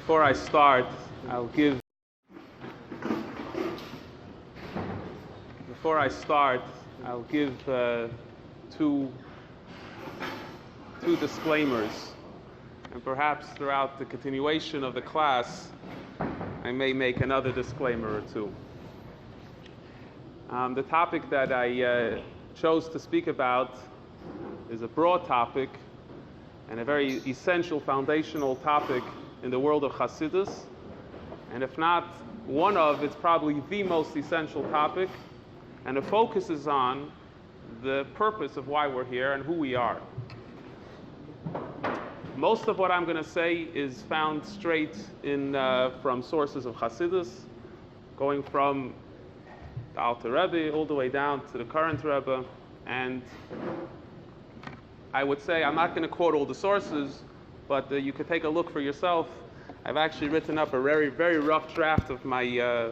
Before I start, I'll give two disclaimers, and perhaps throughout the continuation of the class, I may make another disclaimer or two. The topic that I chose to speak about is a broad topic and a very essential foundational topic in the world of Chassidus, and if not one of, it's probably the most essential topic, and it focuses on the purpose of why we're here and who we are. Most of what I'm going to say is found straight in from sources of Chassidus, going from the Alter Rebbe all the way down to the current Rebbe, and I would say I'm not going to quote all the sources, but you could take a look for yourself. I've actually written up a very, very rough draft of my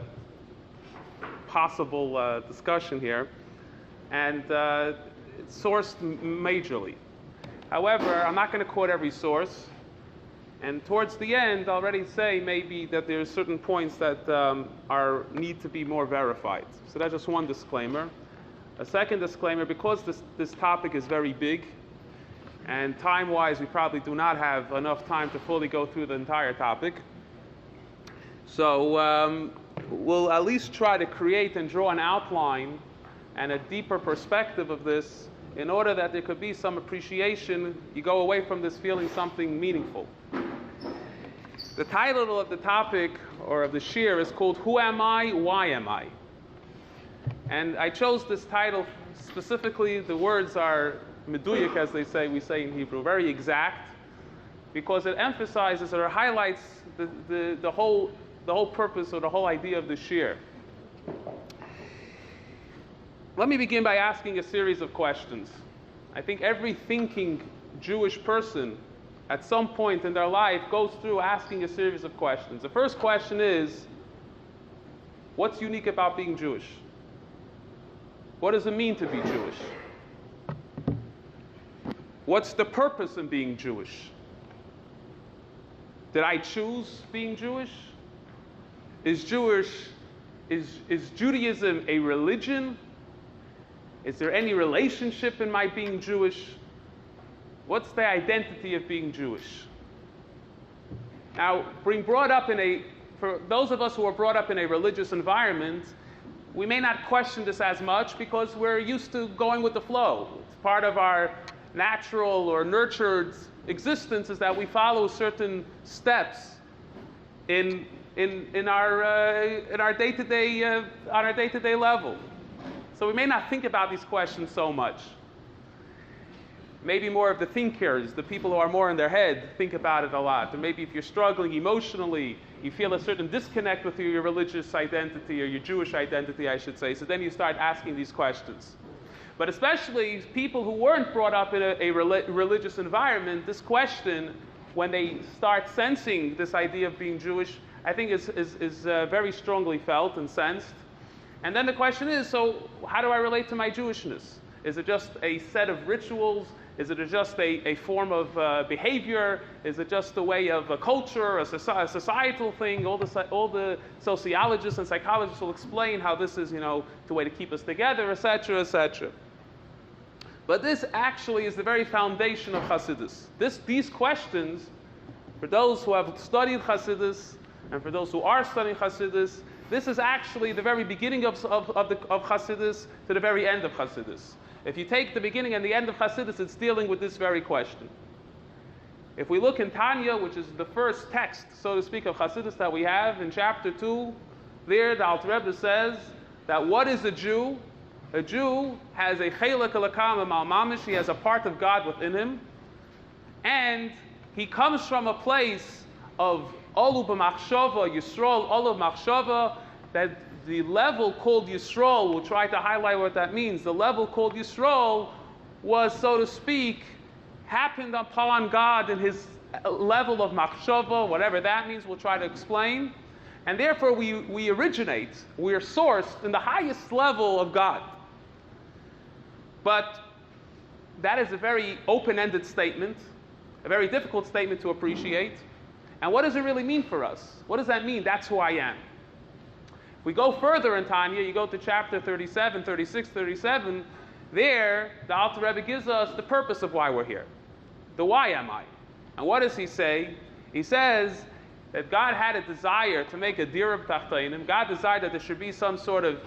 possible discussion here, and it's sourced majorly. However, I'm not going to quote every source, and towards the end, I'll already say maybe that there's certain points that need to be more verified. So that's just one disclaimer. A second disclaimer, because this topic is very big, and time-wise, we probably do not have enough time to fully go through the entire topic. So we'll at least try to create and draw an outline and a deeper perspective of this in order that there could be some appreciation. You go away from this feeling something meaningful. The title of the topic, or of the shir, is called Who Am I? Why Am I? And I chose this title specifically, the words are meduyik, as we say in Hebrew, very exact, because it emphasizes or highlights the whole purpose or the whole idea of the shir. Let me begin by asking a series of questions. I think every thinking Jewish person at some point in their life goes through asking a series of questions. The first question is, what's unique about being Jewish? What does it mean to be Jewish? What's the purpose in being Jewish? Did I choose being Jewish? Is Judaism a religion? Is there any relationship in my being Jewish? What's the identity of being Jewish? Now, for those of us who are brought up in a religious environment, we may not question this as much because we're used to going with the flow. It's part of our natural or nurtured existence is that we follow certain steps in our day-to-day on our day-to-day level. So we may not think about these questions so much. Maybe more of the thinkers, the people who are more in their head, think about it a lot. Or maybe if you're struggling emotionally, you feel a certain disconnect with your religious identity, or your Jewish identity, I should say. So then you start asking these questions. But especially people who weren't brought up in a religious environment, this question, when they start sensing this idea of being Jewish, I think is very strongly felt and sensed. And then the question is, so how do I relate to my Jewishness? Is it just a set of rituals? Is it just a form of behavior? Is it just a way of a culture, a societal thing? All the sociologists and psychologists will explain how this is, the way to keep us together, etc., etc. But this actually is the very foundation of Chassidus. These questions, for those who have studied Chassidus and for those who are studying Chassidus, this is actually the very beginning of Chassidus to the very end of Chassidus. If you take the beginning and the end of Chassidus, it's dealing with this very question. If we look in Tanya, which is the first text, so to speak, of Chassidus that we have, in chapter 2, there the Alter Rebbe says that what is a Jew? A Jew has a chelek elokam mal mamish, he has a part of God within him, and he comes from a place of Olu b'machshava, Yisrael, Olu b'machshava, that the level called Yisrael, we'll try to highlight what that means. The level called Yisrael was, so to speak, happened upon God in his level of machshava, whatever that means, we'll try to explain. And therefore we originate, we are sourced in the highest level of God. But that is a very open-ended statement, a very difficult statement to appreciate. And what does it really mean for us? What does that mean? That's who I am. If we go further in Tanya, you go to chapter 37, 36, 37, there, the Alter Rebbe gives us the purpose of why we're here. The why am I? And what does he say? He says that God had a desire to make a dirab tachtainim. God desired that there should be some sort of,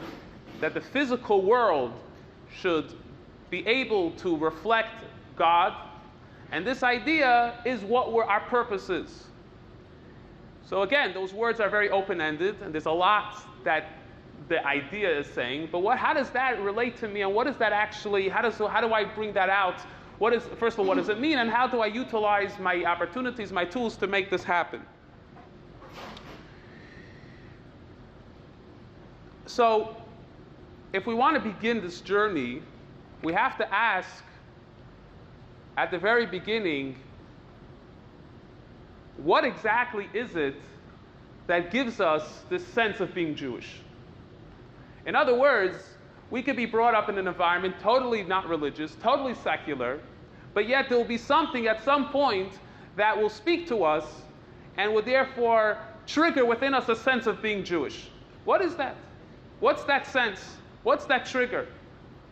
that the physical world should be able to reflect God. And this idea is what our purpose is. So again, those words are very open-ended, and there's a lot that the idea is saying, but how does that relate to me, and what is that actually, how do I bring that out? First of all, what does it mean, and how do I utilize my opportunities, my tools to make this happen? So, if we want to begin this journey, we have to ask, at the very beginning, what exactly is it that gives us this sense of being Jewish? In other words, we could be brought up in an environment totally not religious, totally secular, but yet there will be something at some point that will speak to us and will therefore trigger within us a sense of being Jewish. What is that? What's that sense? What's that trigger?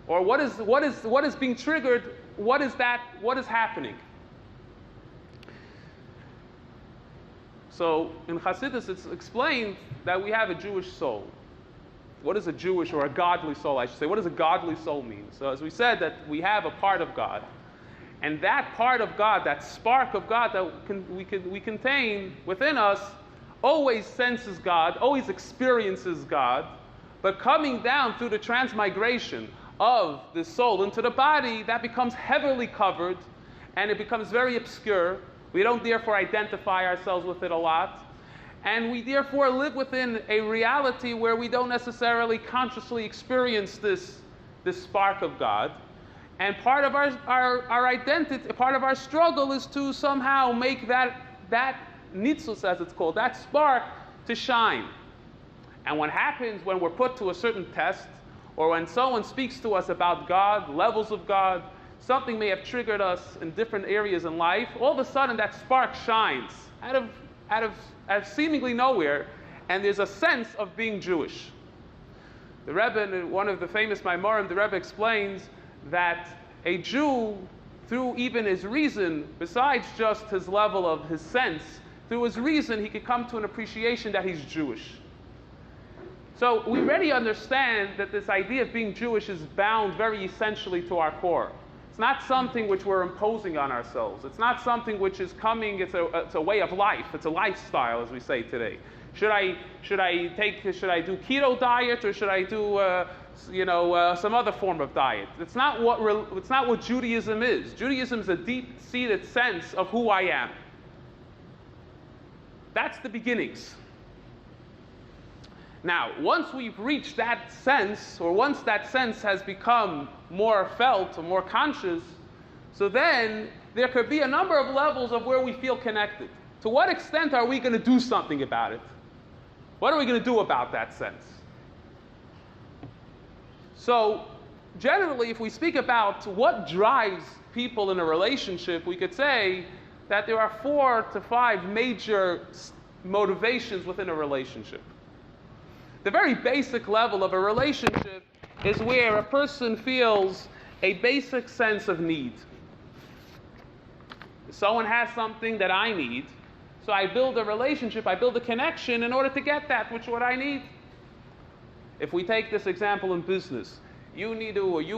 Or what is being triggered? What is that? What is happening? So in Hasidus, it's explained that we have a Jewish soul. What is a Jewish or a godly soul, I should say? What does a godly soul mean? So as we said, that we have a part of God. And that part of God, that spark of God that we contain within us, always senses God, always experiences God, but coming down through the transmigration of the soul into the body, that becomes heavily covered, and it becomes very obscure. We don't therefore identify ourselves with it a lot. And we therefore live within a reality where we don't necessarily consciously experience this spark of God. And part of our identity, part of our struggle is to somehow make that nitzus, as it's called, that spark, to shine. And what happens when we're put to a certain test, or when someone speaks to us about God, levels of God, something may have triggered us in different areas in life, all of a sudden that spark shines out of seemingly nowhere, and there's a sense of being Jewish. The Rebbe, in one of the famous Maimorim, the Rebbe explains that a Jew, through even his reason, besides just his level of his sense, through his reason, he could come to an appreciation that he's Jewish. So we already understand that this idea of being Jewish is bound very essentially to our core. It's not something which we're imposing on ourselves. It's not something which is coming, it's a way of life. It's a lifestyle, as we say today. Should I do keto diet, or should I do some other form of diet? It's not what Judaism is. Judaism is a deep-seated sense of who I am. That's the beginnings. Now, once we've reached that sense, or once that sense has become more felt or more conscious, so then there could be a number of levels of where we feel connected. To what extent are we going to do something about it? What are we going to do about that sense? So, generally, if we speak about what drives people in a relationship, we could say that there are 4 to 5 major motivations within a relationship. The very basic level of a relationship is where a person feels a basic sense of need. Someone has something that I need, so I build a relationship, I build a connection in order to get that, which is what I need. If we take this example in business, you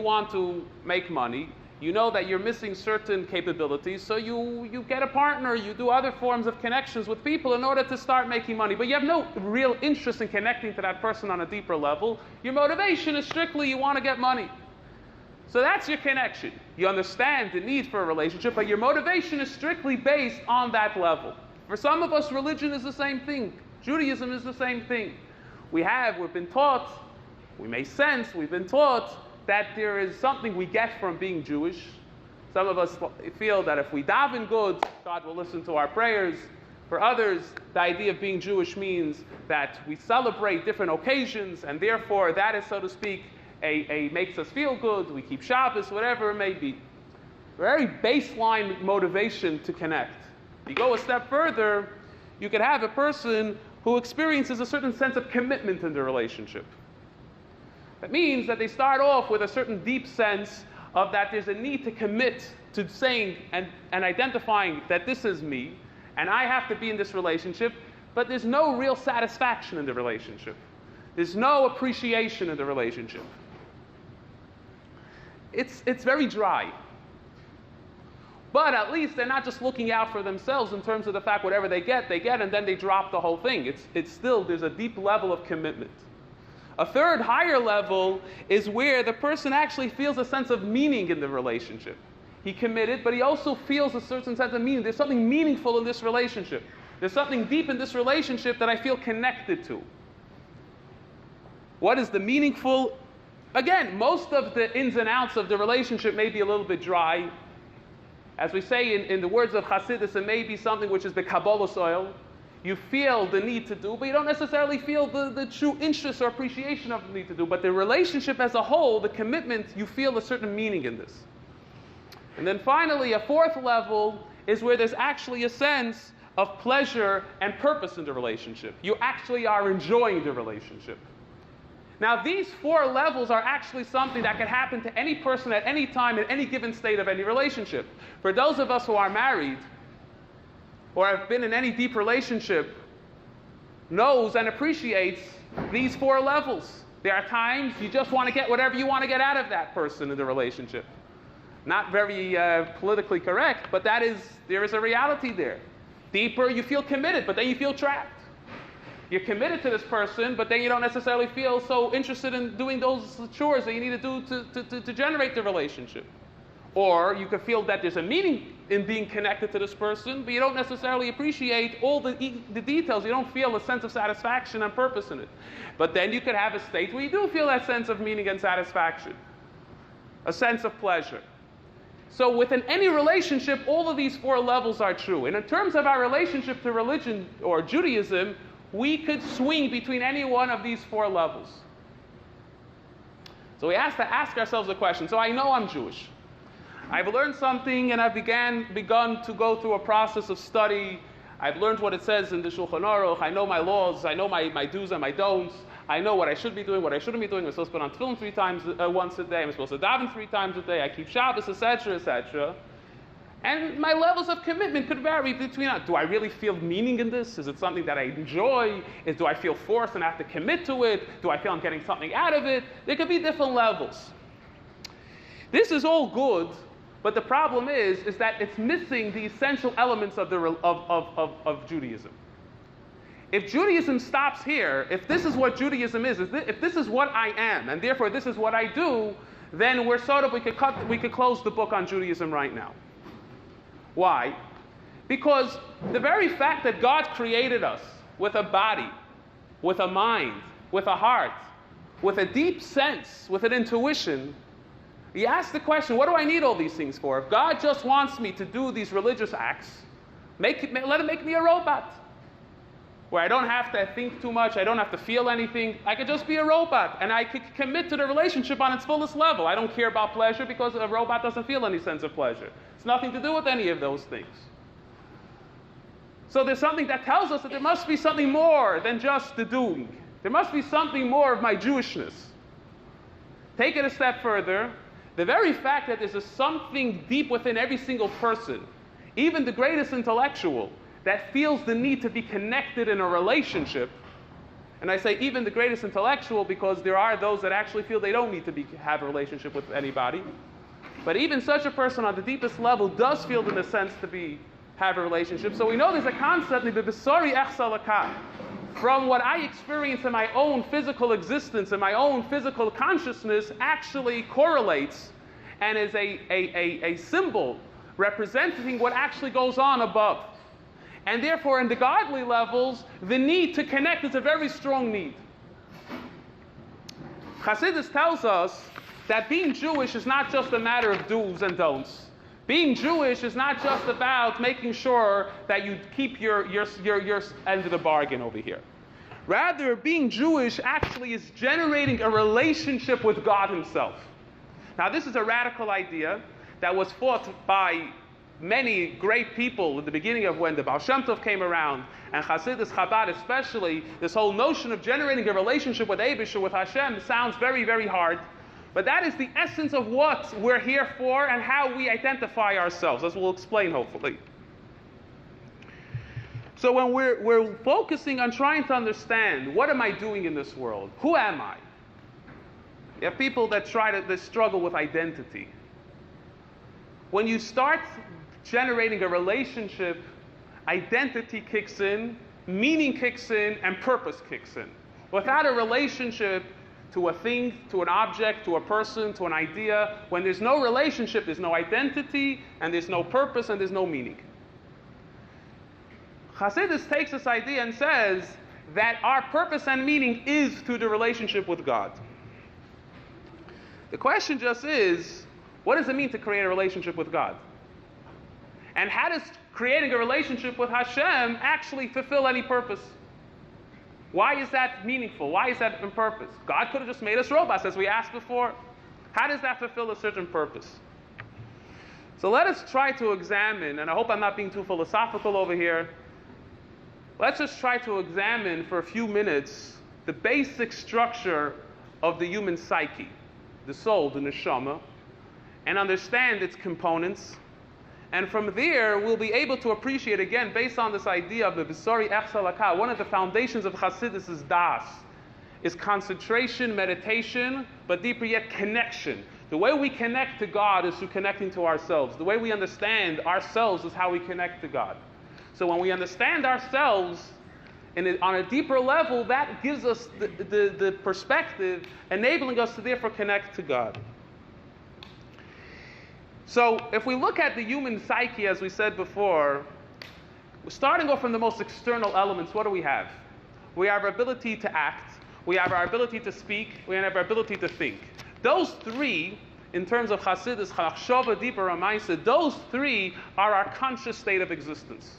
want to make money, you know that you're missing certain capabilities, so you get a partner, you do other forms of connections with people in order to start making money, but you have no real interest in connecting to that person on a deeper level. Your motivation is strictly you want to get money. So that's your connection. You understand the need for a relationship, but your motivation is strictly based on that level. For some of us, religion is the same thing. Judaism is the same thing. We've been taught, we've been taught that there is something we get from being Jewish. Some of us feel that if we daven good, God will listen to our prayers. For others, the idea of being Jewish means that we celebrate different occasions, and therefore that is, so to speak, makes us feel good. We keep Shabbos, whatever it may be. Very baseline motivation to connect. You go a step further, you could have a person who experiences a certain sense of commitment in the relationship. That means that they start off with a certain deep sense of that there's a need to commit to saying and identifying that this is me, and I have to be in this relationship, but there's no real satisfaction in the relationship. There's no appreciation in the relationship. It's very dry. But at least they're not just looking out for themselves in terms of the fact whatever they get, and then they drop the whole thing. It's still, there's a deep level of commitment. A third, higher level is where the person actually feels a sense of meaning in the relationship. He committed, but he also feels a certain sense of meaning. There's something meaningful in this relationship. There's something deep in this relationship that I feel connected to. What is the meaningful? Again, most of the ins and outs of the relationship may be a little bit dry. As we say in the words of Chassidus, it may be something which is the Kabbalah soil. You feel the need to do, but you don't necessarily feel the true interest or appreciation of the need to do. But the relationship as a whole, the commitment, you feel a certain meaning in this. And then finally, a fourth level is where there's actually a sense of pleasure and purpose in the relationship. You actually are enjoying the relationship. Now, these four levels are actually something that can happen to any person at any time, in any given state of any relationship. For those of us who are married, or have been in any deep relationship, knows and appreciates these four levels. There are times you just want to get whatever you want to get out of that person in the relationship. Not very politically correct, but there is a reality there. Deeper, you feel committed, but then you feel trapped. You're committed to this person, but then you don't necessarily feel so interested in doing those chores that you need to do to generate the relationship. Or you could feel that there's a meaning in being connected to this person, but you don't necessarily appreciate all the details. You don't feel a sense of satisfaction and purpose in it. But then you could have a state where you do feel that sense of meaning and satisfaction, a sense of pleasure. So within any relationship, all of these four levels are true. And in terms of our relationship to religion or Judaism, we could swing between any one of these four levels. So we have to ask ourselves a question. So I know I'm Jewish. I've learned something, and I've begun to go through a process of study. I've learned what it says in the Shulchan Aruch. I know my laws. I know my do's and my don'ts. I know what I should be doing, what I shouldn't be doing. I'm supposed to put on tefillin once a day. I'm supposed to daven 3 times a day. I keep Shabbos, etc., etc. And my levels of commitment could vary between, do I really feel meaning in this? Is it something that I enjoy? Do I feel forced and have to commit to it? Do I feel I'm getting something out of it? There could be different levels. This is all good. But the problem is that it's missing the essential elements of Judaism. If Judaism stops here, if this is what Judaism is, if this is what I am, and therefore this is what I do, then we could close the book on Judaism right now. Why? Because the very fact that God created us with a body, with a mind, with a heart, with a deep sense, with an intuition, he asks the question, what do I need all these things for? If God just wants me to do these religious acts, let him make me a robot. Where I don't have to think too much, I don't have to feel anything. I could just be a robot, and I could commit to the relationship on its fullest level. I don't care about pleasure because a robot doesn't feel any sense of pleasure. It's nothing to do with any of those things. So there's something that tells us that there must be something more than just the doing. There must be something more of my Jewishness. Take it a step further. The very fact that there's something deep within every single person, even the greatest intellectual, that feels the need to be connected in a relationship. And I say even the greatest intellectual because there are those that actually feel they don't need to have a relationship with anybody. But even such a person on the deepest level does feel in a sense to have a relationship. So we know there's a concept, from what I experience in my own physical existence and my own physical consciousness actually correlates and is a symbol representing what actually goes on above. And therefore, in the godly levels, the need to connect is a very strong need. Chassidus tells us that being Jewish is not just a matter of do's and don'ts. Being Jewish is not just about making sure that you keep your end of the bargain over here. Rather, being Jewish actually is generating a relationship with God himself. Now, this is a radical idea that was fought by many great people at the beginning of when the Baal Shem Tov came around, and Hasidus Chabad especially, this whole notion of generating a relationship with Eibusher, with Hashem, sounds very, very hard. But that is the essence of what we're here for and how we identify ourselves, as we'll explain hopefully. So when we're focusing on trying to understand, what am I doing in this world? Who am I? You have people that struggle with identity. When you start generating a relationship, identity kicks in, meaning kicks in, and purpose kicks in. Without a relationship to a thing, to an object, to a person, to an idea, when there's no relationship, there's no identity, and there's no purpose, and there's no meaning. Hasidus takes this idea and says that our purpose and meaning is through the relationship with God. The question just is, what does it mean to create a relationship with God? And how does creating a relationship with Hashem actually fulfill any purpose? Why is that meaningful? Why is that in purpose? God could have just made us robots, as we asked before. How does that fulfill a certain purpose? So let us try to examine, and I hope I'm not being too philosophical over here. Let's just try to examine for a few minutes the basic structure of the human psyche, the soul, the neshama, and understand its components. And from there, we'll be able to appreciate, again, based on this idea of the Bisori Echsalaka, one of the foundations of Hasidus is Das, is concentration, meditation, but deeper yet, connection. The way we connect to God is through connecting to ourselves. The way we understand ourselves is how we connect to God. So when we understand ourselves on a deeper level, that gives us the perspective, enabling us to therefore connect to God. So if we look at the human psyche, as we said before, starting off from the most external elements, what do we have? We have our ability to act, we have our ability to speak, we have our ability to think. Those three, in terms of Hasidus, Chachshava, Deeper, Amaisa, those three are our conscious state of existence.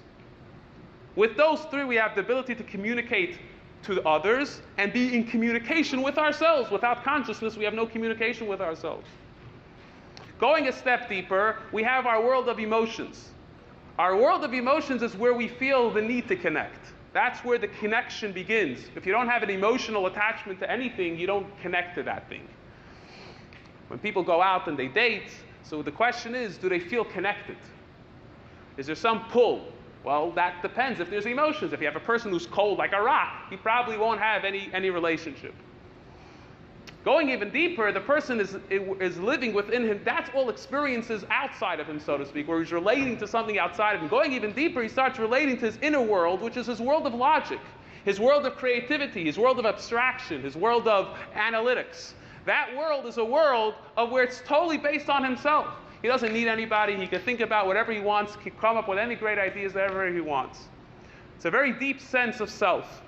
With those three, we have the ability to communicate to others and be in communication with ourselves. Without consciousness, we have no communication with ourselves. Going a step deeper, we have our world of emotions. Our world of emotions is where we feel the need to connect. That's where the connection begins. If you don't have an emotional attachment to anything, you don't connect to that thing. When people go out and they date, so the question is, do they feel connected? Is there some pull? Well, that depends if there's emotions. If you have a person who's cold like a rock, he probably won't have any relationship. Going even deeper, the person is living within him. That's all experiences outside of him, so to speak, where he's relating to something outside of him. Going even deeper, he starts relating to his inner world, which is his world of logic, his world of creativity, his world of abstraction, his world of analytics. That world is a world of where it's totally based on himself. He doesn't need anybody. He can think about whatever he wants, can come up with any great ideas whatever he wants. It's a very deep sense of self.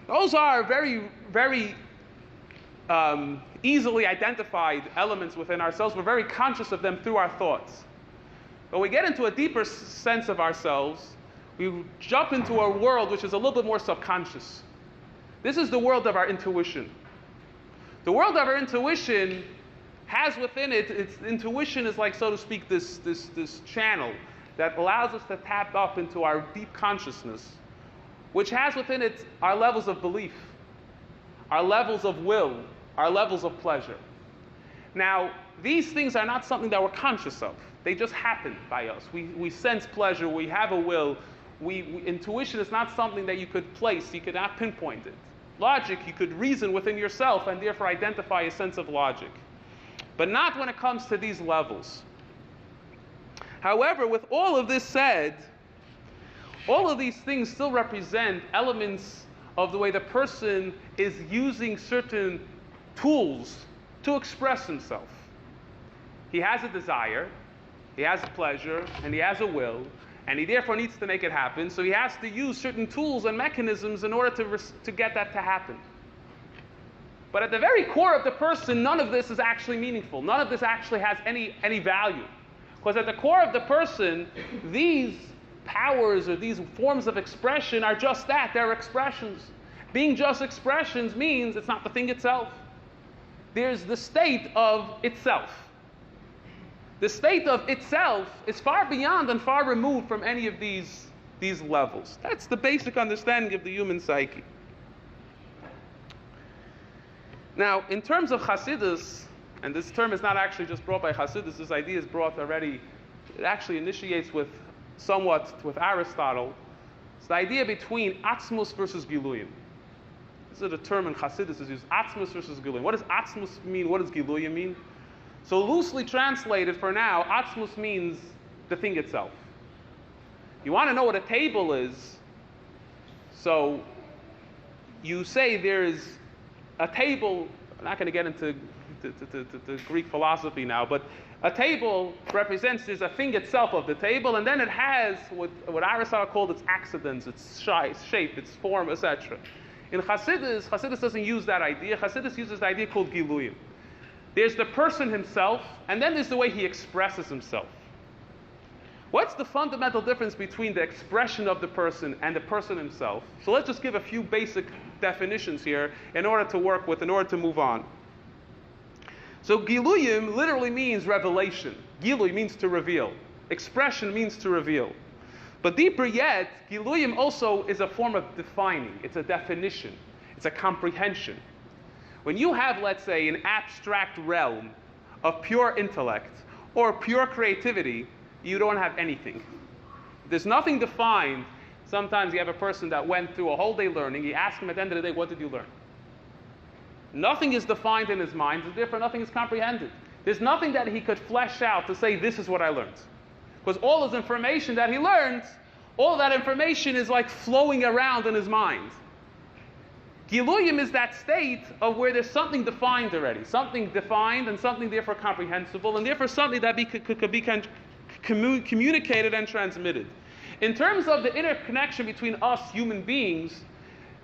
Those are very, very easily identified elements within ourselves. We're very conscious of them through our thoughts. But we get into a deeper sense of ourselves, we jump into a world which is a little bit more subconscious. This is the world of our intuition. The world of our intuition has within it, its intuition is like, so to speak, this channel that allows us to tap up into our deep consciousness, which has within it our levels of belief, our levels of will, our levels of pleasure. Now, these things are not something that we're conscious of. They just happen by us. We sense pleasure, we have a will. Intuition is not something that you could place, you could not pinpoint it. Logic, you could reason within yourself and therefore identify a sense of logic. But not when it comes to these levels. However, with all of this said, all of these things still represent elements of the way the person is using certain tools to express himself. He has a desire, he has a pleasure, and he has a will, and he therefore needs to make it happen, so he has to use certain tools and mechanisms in order to get that to happen. But at the very core of the person, none of this is actually meaningful. None of this actually has any value. Because at the core of the person, these powers or these forms of expression are just that, they're expressions. Being just expressions means it's not the thing itself. There's the state of itself. The state of itself is far beyond and far removed from any of these levels. That's the basic understanding of the human psyche. Now, in terms of Hasidus, and this term is not actually just brought by Hasidus, this idea is brought already, it actually initiates with Aristotle. It's the idea between Atzmus versus Giluyim. This is a term in Hasidus is used, Atzmus versus Giluyim. What does Atzmus mean? What does Giluyim mean? So loosely translated for now, Atzmus means the thing itself. You want to know what a table is, so you say there's a table. I'm not going to get into Greek philosophy now, but a table represents, there's a thing itself of the table, and then it has what Aristotle called its accidents, its shape, its form, etc. In Hasidus doesn't use that idea. Hasidus uses the idea called Giluyim. There's the person himself, and then there's the way he expresses himself. What's the fundamental difference between the expression of the person and the person himself? So let's just give a few basic definitions here in order to move on. So Giluyim literally means revelation. Giluy means to reveal. Expression means to reveal. But deeper yet, Giluyim also is a form of defining. It's a definition. It's a comprehension. When you have, let's say, an abstract realm of pure intellect or pure creativity, you don't have anything. There's nothing defined. Sometimes you have a person that went through a whole day learning. You ask him at the end of the day, what did you learn? Nothing is defined in his mind, and therefore nothing is comprehended. There's nothing that he could flesh out to say, this is what I learned. Because all his information that he learned, all that information is like flowing around in his mind. Giluyim is that state of where there's something defined already. Something defined and something therefore comprehensible, and therefore something that could be communicated and transmitted. In terms of the interconnection between us human beings,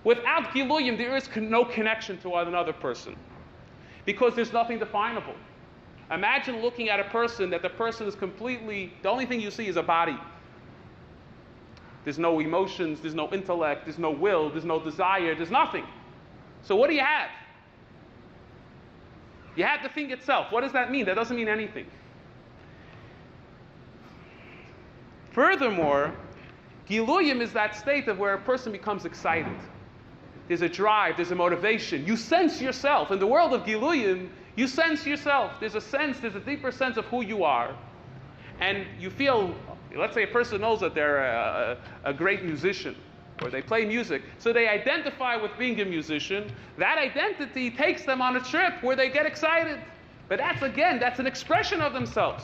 without Giluyim, there is no connection to another person. Because there's nothing definable. Imagine looking at a person that the person is completely, the only thing you see is a body. There's no emotions, there's no intellect, there's no will, there's no desire, there's nothing. So what do you have? You have the thing itself. What does that mean? That doesn't mean anything. Furthermore, Giluyim is that state of where a person becomes excited. There's a drive, there's a motivation. You sense yourself. In the world of Giluyim, you sense yourself. There's a deeper sense of who you are. And you feel, let's say a person knows that they're a great musician, or they play music, so they identify with being a musician. That identity takes them on a trip where they get excited. But that's an expression of themselves.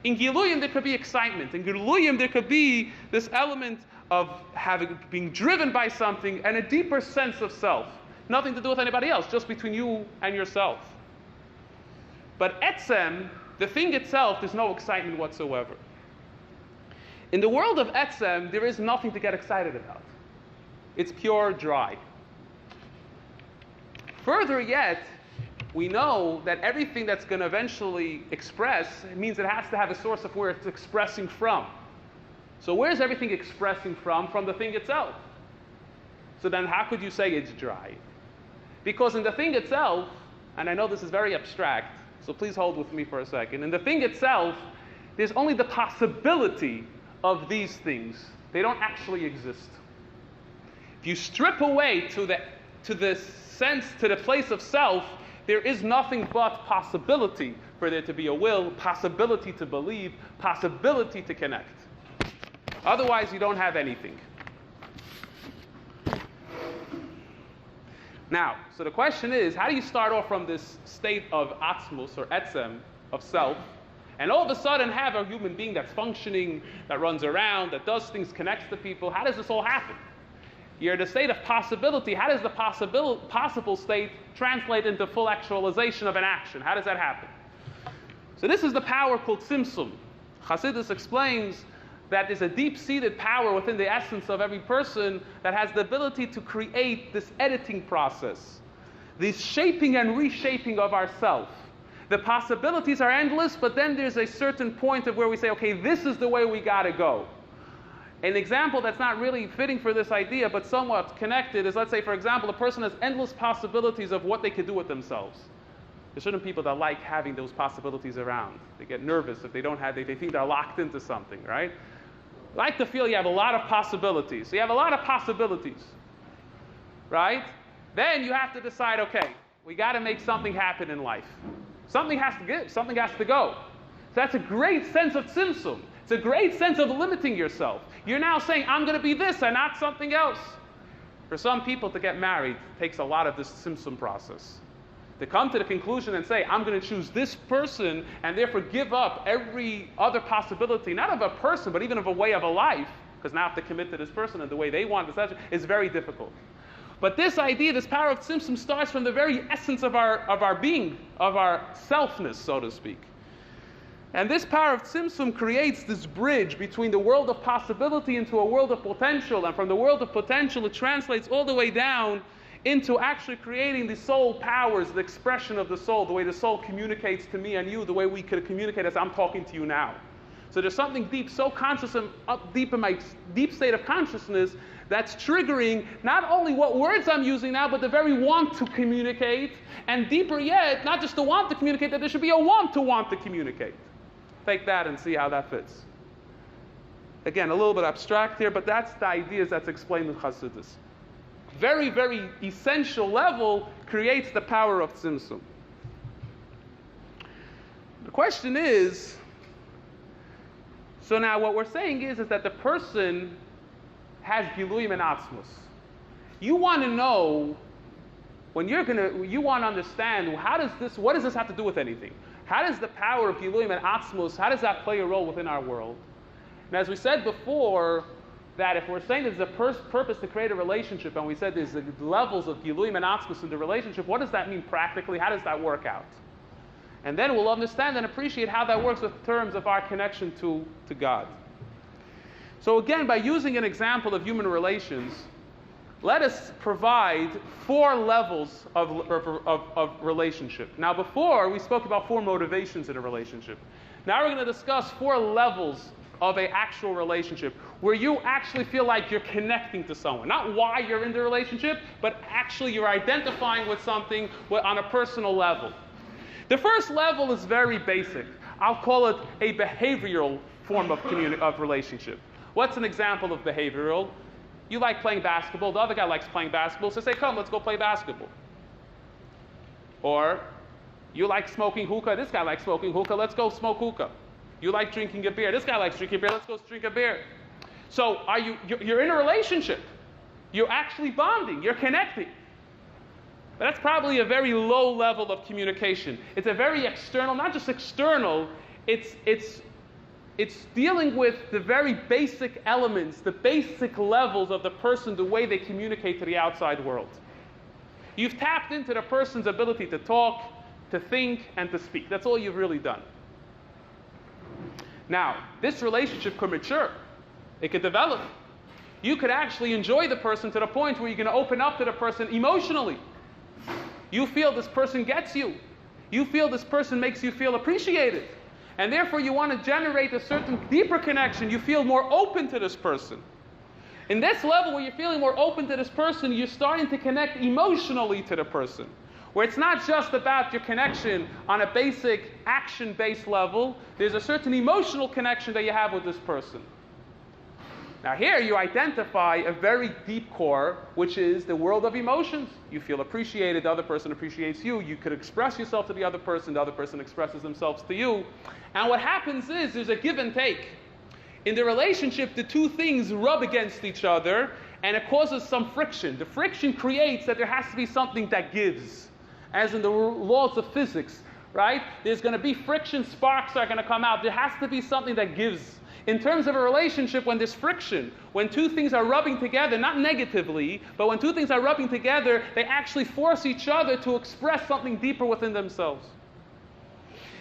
In Giluyim, there could be excitement. In Giluyim, there could be this element of being driven by something and a deeper sense of self. Nothing to do with anybody else, just between you and yourself. But Etzem, the thing itself, there's no excitement whatsoever. In the world of Etzem, there is nothing to get excited about. It's pure dry. Further yet, we know that everything that's going to eventually express, it means it has to have a source of where it's expressing from. So where's everything expressing from? From the thing itself. So then how could you say it's dry? Because in the thing itself, and I know this is very abstract, so please hold with me for a second. In the thing itself, there's only the possibility of these things. They don't actually exist. If you strip away to the sense, to the place of self, there is nothing but possibility for there to be a will, possibility to believe, possibility to connect. Otherwise, you don't have anything. Now, so the question is, how do you start off from this state of atzmus or etzem, of self, and all of a sudden have a human being that's functioning, that runs around, that does things, connects to people? How does this all happen? You're in a state of possibility. How does the possible state translate into full actualization of an action? How does that happen? So this is the power called Tzimtzum. Hasidus explains that there's a deep-seated power within the essence of every person that has the ability to create this editing process, this shaping and reshaping of ourself. The possibilities are endless, but then there's a certain point of where we say, okay, this is the way we got to go. An example that's not really fitting for this idea, but somewhat connected, is, let's say, for example, a person has endless possibilities of what they could do with themselves. There's certain people that like having those possibilities around. They get nervous if they don't have, they think they're locked into something, right? Like to feel you have a lot of possibilities. So you have a lot of possibilities, right? Then you have to decide, okay, we got to make something happen in life. Something has to give, something has to go. So that's a great sense of tzimtzum. It's a great sense of limiting yourself. You're now saying, I'm going to be this and not something else. For some people, to get married takes a lot of this tzimtzum process. To come to the conclusion and say, I'm going to choose this person and therefore give up every other possibility, not of a person, but even of a way of a life, because now I have to commit to this person and the way they want, etc., is very difficult. But this idea, this power of tzimtzum, starts from the very essence of our being, of our selfness, so to speak. And this power of tzimtzum creates this bridge between the world of possibility into a world of potential, and from the world of potential it translates all the way down into actually creating the soul powers, the expression of the soul, the way the soul communicates to me and you, the way we could communicate as I'm talking to you now. So there's something deep, so conscious and up deep in my deep state of consciousness that's triggering not only what words I'm using now, but the very want to communicate, and deeper yet, not just the want to communicate, that there should be a want to communicate. Take that and see how that fits. Again, a little bit abstract here, but that's the ideas that's explained in Chassidus. Very, very essential level creates the power of tzimtzum. The question is, so now what we're saying is that the person has giluyim and atzmus. You want to know, you want to understand, what does this have to do with anything? How does the power of giluyim and atzmus, how does that play a role within our world? And as we said before, that if we're saying there's a purpose to create a relationship, and we said there's the levels of giluyim and atzmus in the relationship, what does that mean practically? How does that work out? And then we'll understand and appreciate how that works with terms of our connection to God. So again, by using an example of human relations, let us provide 4 levels of relationship. Now before, we spoke about 4 motivations in a relationship. Now we're going to discuss 4 levels of an actual relationship, where you actually feel like you're connecting to someone. Not why you're in the relationship, but actually you're identifying with something on a personal level. The first level is very basic. I'll call it a behavioral form of relationship. What's an example of behavioral? You like playing basketball, the other guy likes playing basketball, so say, come, let's go play basketball. Or, you like smoking hookah, this guy likes smoking hookah, let's go smoke hookah. You like drinking a beer, this guy likes drinking beer, let's go drink a beer. So you're in a relationship. You're actually bonding, you're connecting. But that's probably a very low level of communication. It's a very external, not just external, it's dealing with the very basic elements, the basic levels of the person, the way they communicate to the outside world. You've tapped into the person's ability to talk, to think, and to speak. That's all you've really done. Now, this relationship could mature. It could develop. You could actually enjoy the person to the point where you're going to open up to the person emotionally. You feel this person gets you. You feel this person makes you feel appreciated. And therefore you want to generate a certain deeper connection. You feel more open to this person. In this level where you're feeling more open to this person, you're starting to connect emotionally to the person. Where it's not just about your connection on a basic action-based level, there's a certain emotional connection that you have with this person. Now here you identify a very deep core, which is the world of emotions. You feel appreciated, the other person appreciates you, you could express yourself to the other person expresses themselves to you. And what happens is there's a give and take. In the relationship, the two things rub against each other, and it causes some friction. The friction creates that there has to be something that gives. As in the laws of physics, right? There's going to be friction, sparks are going to come out. There has to be something that gives. In terms of a relationship, when there's friction, when two things are rubbing together, not negatively, but when two things are rubbing together, they actually force each other to express something deeper within themselves.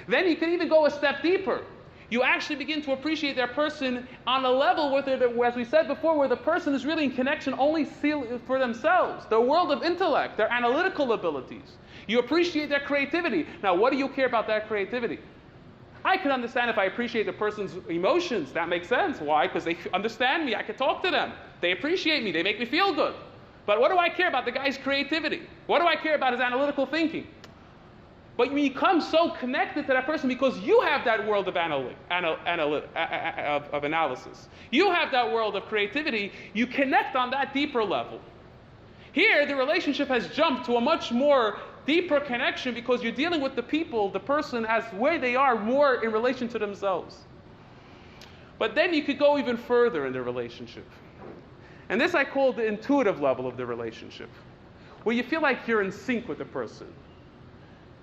Then you can even go a step deeper. You actually begin to appreciate their person on a level where, as we said before, where the person is really in connection only for themselves, their world of intellect, their analytical abilities. You appreciate their creativity. Now, what do you care about that creativity? I can understand if I appreciate the person's emotions. That makes sense. Why? Because they understand me. I can talk to them. They appreciate me. They make me feel good. But what do I care about the guy's creativity? What do I care about his analytical thinking? But you become so connected to that person because you have that world of analysis. You have that world of creativity. You connect on that deeper level. Here, the relationship has jumped to a much more deeper connection because you're dealing with the people, the person, as where they are more in relation to themselves. But then you could go even further in the relationship. And this I call the intuitive level of the relationship, where you feel like you're in sync with the person.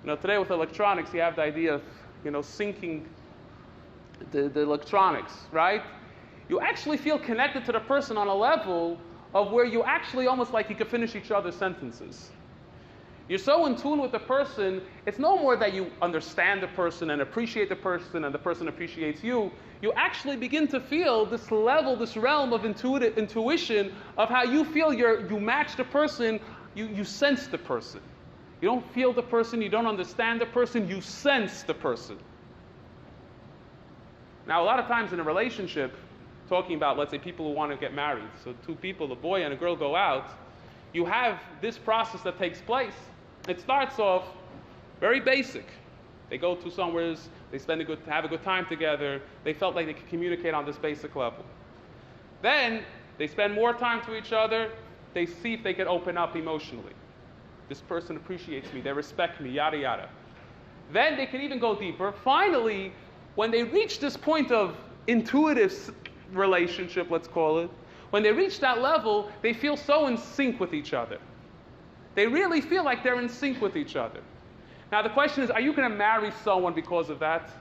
Today with electronics, you have the idea of, syncing the electronics, right? You actually feel connected to the person on a level of where you actually almost like you could finish each other's sentences. You're so in tune with the person, it's no more that you understand the person and appreciate the person and the person appreciates you. You actually begin to feel this level, this realm of intuition of how you feel you match the person, you sense the person. You don't feel the person, you don't understand the person, you sense the person. Now, a lot of times in a relationship, talking about, let's say, people who want to get married, so two people, a boy and a girl, go out, you have this process that takes place. It starts off very basic. They go to somewhere, they have a good time together, they felt like they could communicate on this basic level. Then, they spend more time to each other, they see if they can open up emotionally. This person appreciates me, they respect me, yada yada. Then they can even go deeper. Finally, when they reach this point of intuitive relationship, let's call it, when they reach that level, they feel so in sync with each other. They really feel like they're in sync with each other. Now the question is, are you going to marry someone because of that?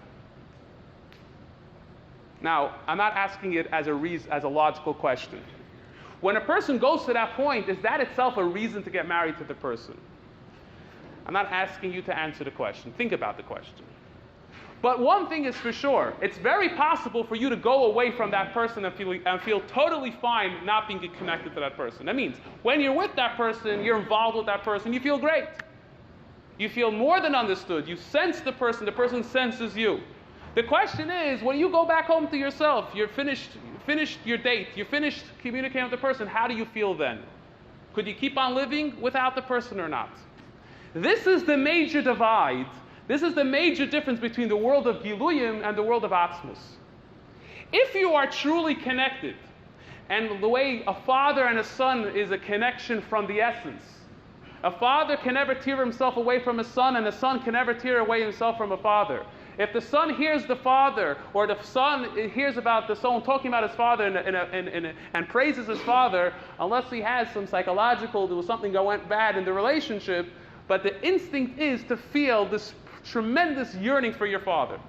Now, I'm not asking it as a logical question. When a person goes to that point, is that itself a reason to get married to the person? I'm not asking you to answer the question. Think about the question. But one thing is for sure, it's very possible for you to go away from that person and feel totally fine not being connected to that person. That means when you're with that person, you're involved with that person, you feel great. You feel more than understood. You sense the person senses you. The question is, when you go back home to yourself, you're finished your date, you're finished communicating with the person, how do you feel then? Could you keep on living without the person or not? This is the major divide. This is the major difference between the world of Giluyim and the world of Atzmus. If you are truly connected, and the way a father and a son is a connection from the essence, a father can never tear himself away from a son, and a son can never tear away himself from a father. If the son hears the father, or the son hears about the son talking about his father and praises his father, unless he has some psychological, there was something that went bad in the relationship, but the instinct is to feel this tremendous yearning for your father.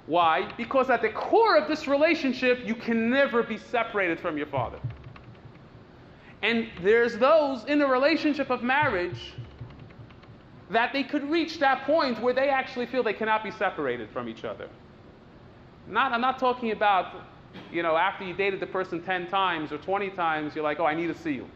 Why? Because at the core of this relationship, you can never be separated from your father. And there's those in a relationship of marriage that they could reach that point where they actually feel they cannot be separated from each other. I'm not talking about, after you dated the person 10 times or 20 times, you're like, oh, I need to see you.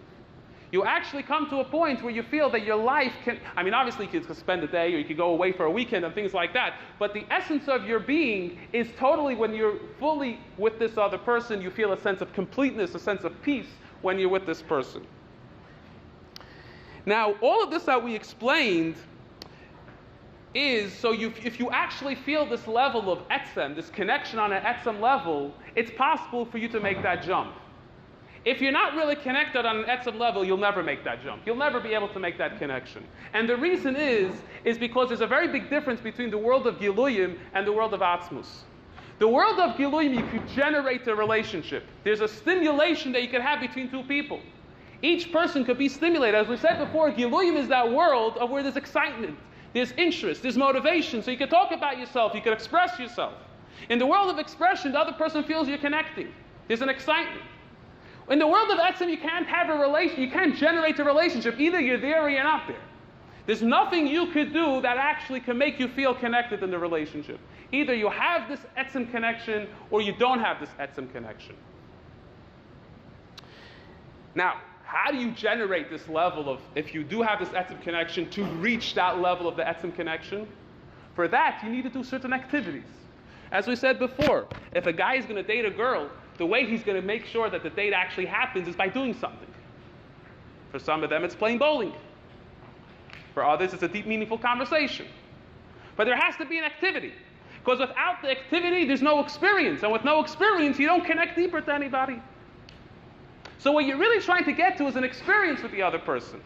You actually come to a point where you feel that your life obviously you could spend a day or you could go away for a weekend and things like that, but the essence of your being is totally, when you're fully with this other person, you feel a sense of completeness, a sense of peace when you're with this person. Now, all of this that we explained is, if you actually feel this level of etzem, this connection on an etzem level, it's possible for you to make that jump. If you're not really connected on an etzem level, you'll never make that jump. You'll never be able to make that connection. And the reason is because there's a very big difference between the world of Giluyim and the world of Atzmus. The world of Giluyim, you could generate a relationship. There's a stimulation that you can have between two people. Each person could be stimulated. As we said before, Giluyim is that world of where there's excitement, there's interest, there's motivation. So you can talk about yourself, you can express yourself. In the world of expression, the other person feels you're connecting. There's an excitement. In the world of Etzem, you can't have a relation, you can't generate a relationship. Either you're there or you're not there. There's nothing you could do that actually can make you feel connected in the relationship. Either you have this Etzem connection or you don't have this Etzem connection. Now, how do you generate this level of, if you do have this Etzem connection, to reach that level of the Etzem connection? For that, you need to do certain activities. As we said before, if a guy is going to date a girl, the way he's going to make sure that the date actually happens is by doing something. For some of them, it's playing bowling. For others, it's a deep, meaningful conversation. But there has to be an activity. Because without the activity, there's no experience. And with no experience, you don't connect deeper to anybody. So what you're really trying to get to is an experience with the other person.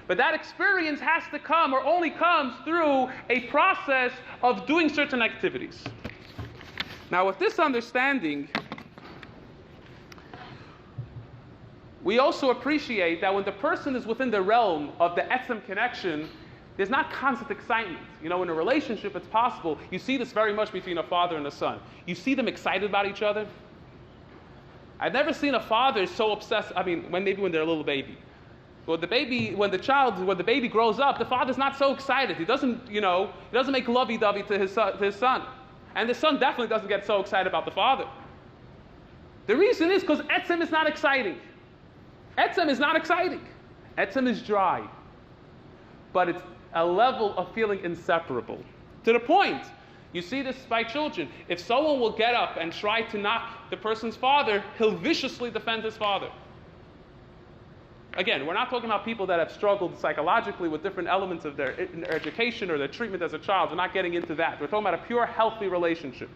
But that experience has to come, or only comes, through a process of doing certain activities. Now, with this understanding, we also appreciate that when the person is within the realm of the etzem connection, there's not constant excitement. In a relationship, it's possible. You see this very much between a father and a son. You see them excited about each other. I've never seen a father so obsessed. Maybe when they're a little baby. When the baby grows up, the father's not so excited. He doesn't make lovey-dovey to his son. And the son definitely doesn't get so excited about the father. The reason is because etzem is not exciting. Etzem is not exciting. Etzem is dry. But it's a level of feeling inseparable. To the point, you see this by children. If someone will get up and try to knock the person's father, he'll viciously defend his father. Again, we're not talking about people that have struggled psychologically with different elements of their education or their treatment as a child. We're not getting into that. We're talking about a pure, healthy relationship.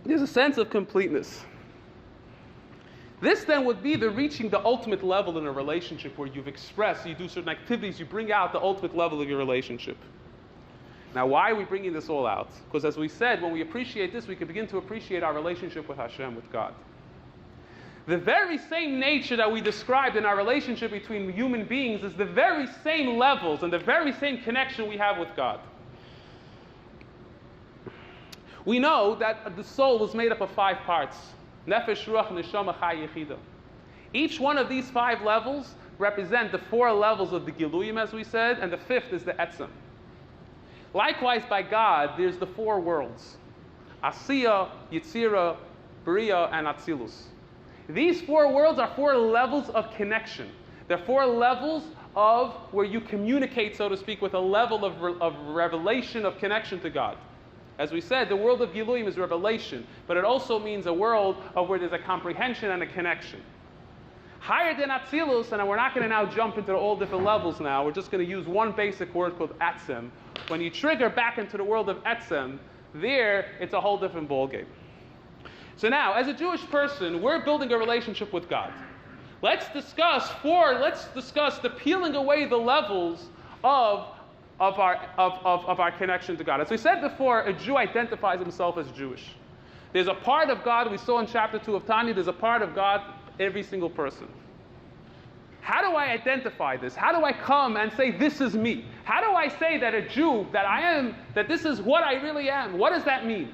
There's a sense of completeness. This then would be the reaching the ultimate level in a relationship where you've expressed, you do certain activities, you bring out the ultimate level of your relationship. Now, why are we bringing this all out? Because as we said, when we appreciate this, we can begin to appreciate our relationship with Hashem, with God. The very same nature that we described in our relationship between human beings is the very same levels and the very same connection we have with God. We know that the soul is made up of 5 parts. Nefesh, Ruach, Neshama, Chai, Yechida. Each one of these 5 levels represent the 4 levels of the Giluyim, as we said, and the 5th is the Etzem. Likewise, by God, there's the 4 worlds. Asiya, Yitzira, Bria, and Atzilus. These 4 worlds are 4 levels of connection. They're 4 levels of where you communicate, so to speak, with a level of revelation, of connection to God. As we said, the world of Giluyim is revelation, but it also means a world of where there's a comprehension and a connection. Higher than Atzilus, and we're not going to now jump into all different levels now, we're just going to use one basic word called Atzem. When you trigger back into the world of Etzem, there it's a whole different ballgame. So now, as a Jewish person, we're building a relationship with God. Let's discuss the peeling away the levels of our connection to God. As we said before, a Jew identifies himself as Jewish. There's a part of God, we saw in chapter 2 of Tanya, there's a part of God every single person. How do I identify this? How do I come and say, this is me? How do I say that a Jew, that I am, that this is what I really am? What does that mean?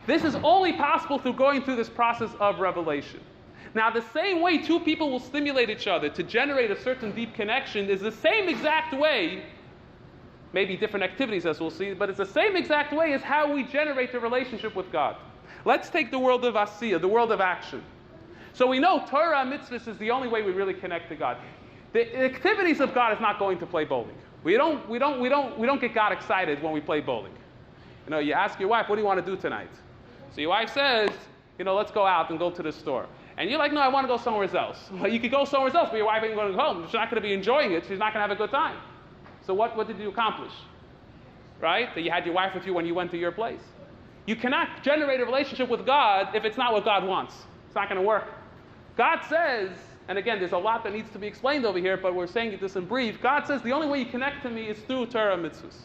This is only possible through going through this process of revelation. Now, the same way 2 people will stimulate each other to generate a certain deep connection is the same exact way, maybe different activities as we'll see, but it's the same exact way as how we generate the relationship with God. Let's take the world of Asiya, the world of action. So we know Torah and mitzvahs is the only way we really connect to God. The activities of God is not going to play bowling. We don't get God excited when we play bowling. You ask your wife, what do you want to do tonight? So your wife says, let's go out and go to the store. And you're like, no, I want to go somewhere else. Well, you could go somewhere else, but your wife ain't going to go home. She's not going to be enjoying it. She's not going to have a good time. So what did you accomplish? Right? That you had your wife with you when you went to your place. You cannot generate a relationship with God if it's not what God wants. It's not going to work. God says, and again, there's a lot that needs to be explained over here, but we're saying this in brief. God says the only way you connect to me is through Torah mitzvahs.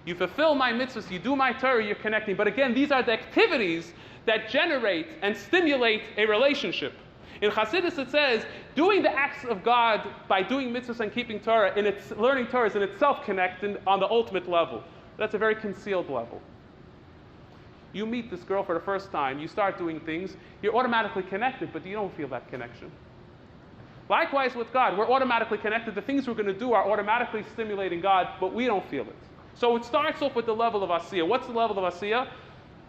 You fulfill my mitzvahs, you do my Torah, you're connecting. But again, these are the activities that generate and stimulate a relationship. In Chassidus it says, doing the acts of God by doing mitzvahs and keeping Torah, learning Torah is in itself connected on the ultimate level. That's a very concealed level. You meet this girl for the first time, you start doing things, you're automatically connected, but you don't feel that connection. Likewise with God, we're automatically connected. The things we're going to do are automatically stimulating God, but we don't feel it. So it starts off with the level of Asiya. What's the level of Asiya?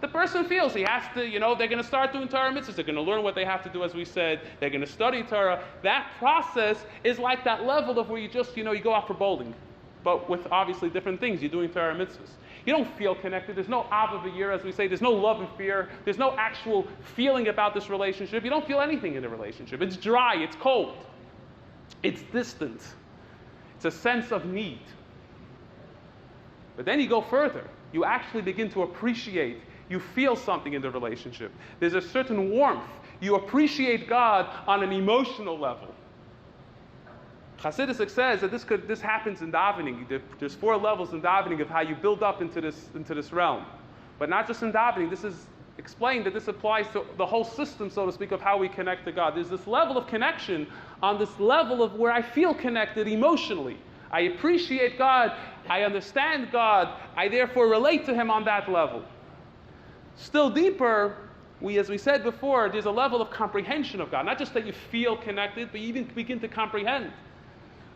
The person feels he has to, they're going to start doing Torah mitzvahs. They're going to learn what they have to do, as we said. They're going to study Torah. That process is like that level of where you just, you go out for bowling, but with obviously different things. You're doing Torah mitzvahs. You don't feel connected. There's no av v'yira, as we say. There's no love and fear. There's no actual feeling about this relationship. You don't feel anything in the relationship. It's dry. It's cold. It's distant. It's a sense of need. But then you go further. You actually begin to appreciate. You feel something in the relationship. There's a certain warmth. You appreciate God on an emotional level. Chassidus says that this happens in davening. There's 4 levels in davening of how you build up into this realm. But not just in davening. This is explained that this applies to the whole system, so to speak, of how we connect to God. There's this level of connection on this level of where I feel connected emotionally. I appreciate God. I understand God. I therefore relate to Him on that level. Still deeper, as we said before, there's a level of comprehension of God. Not just that you feel connected, but you even begin to comprehend.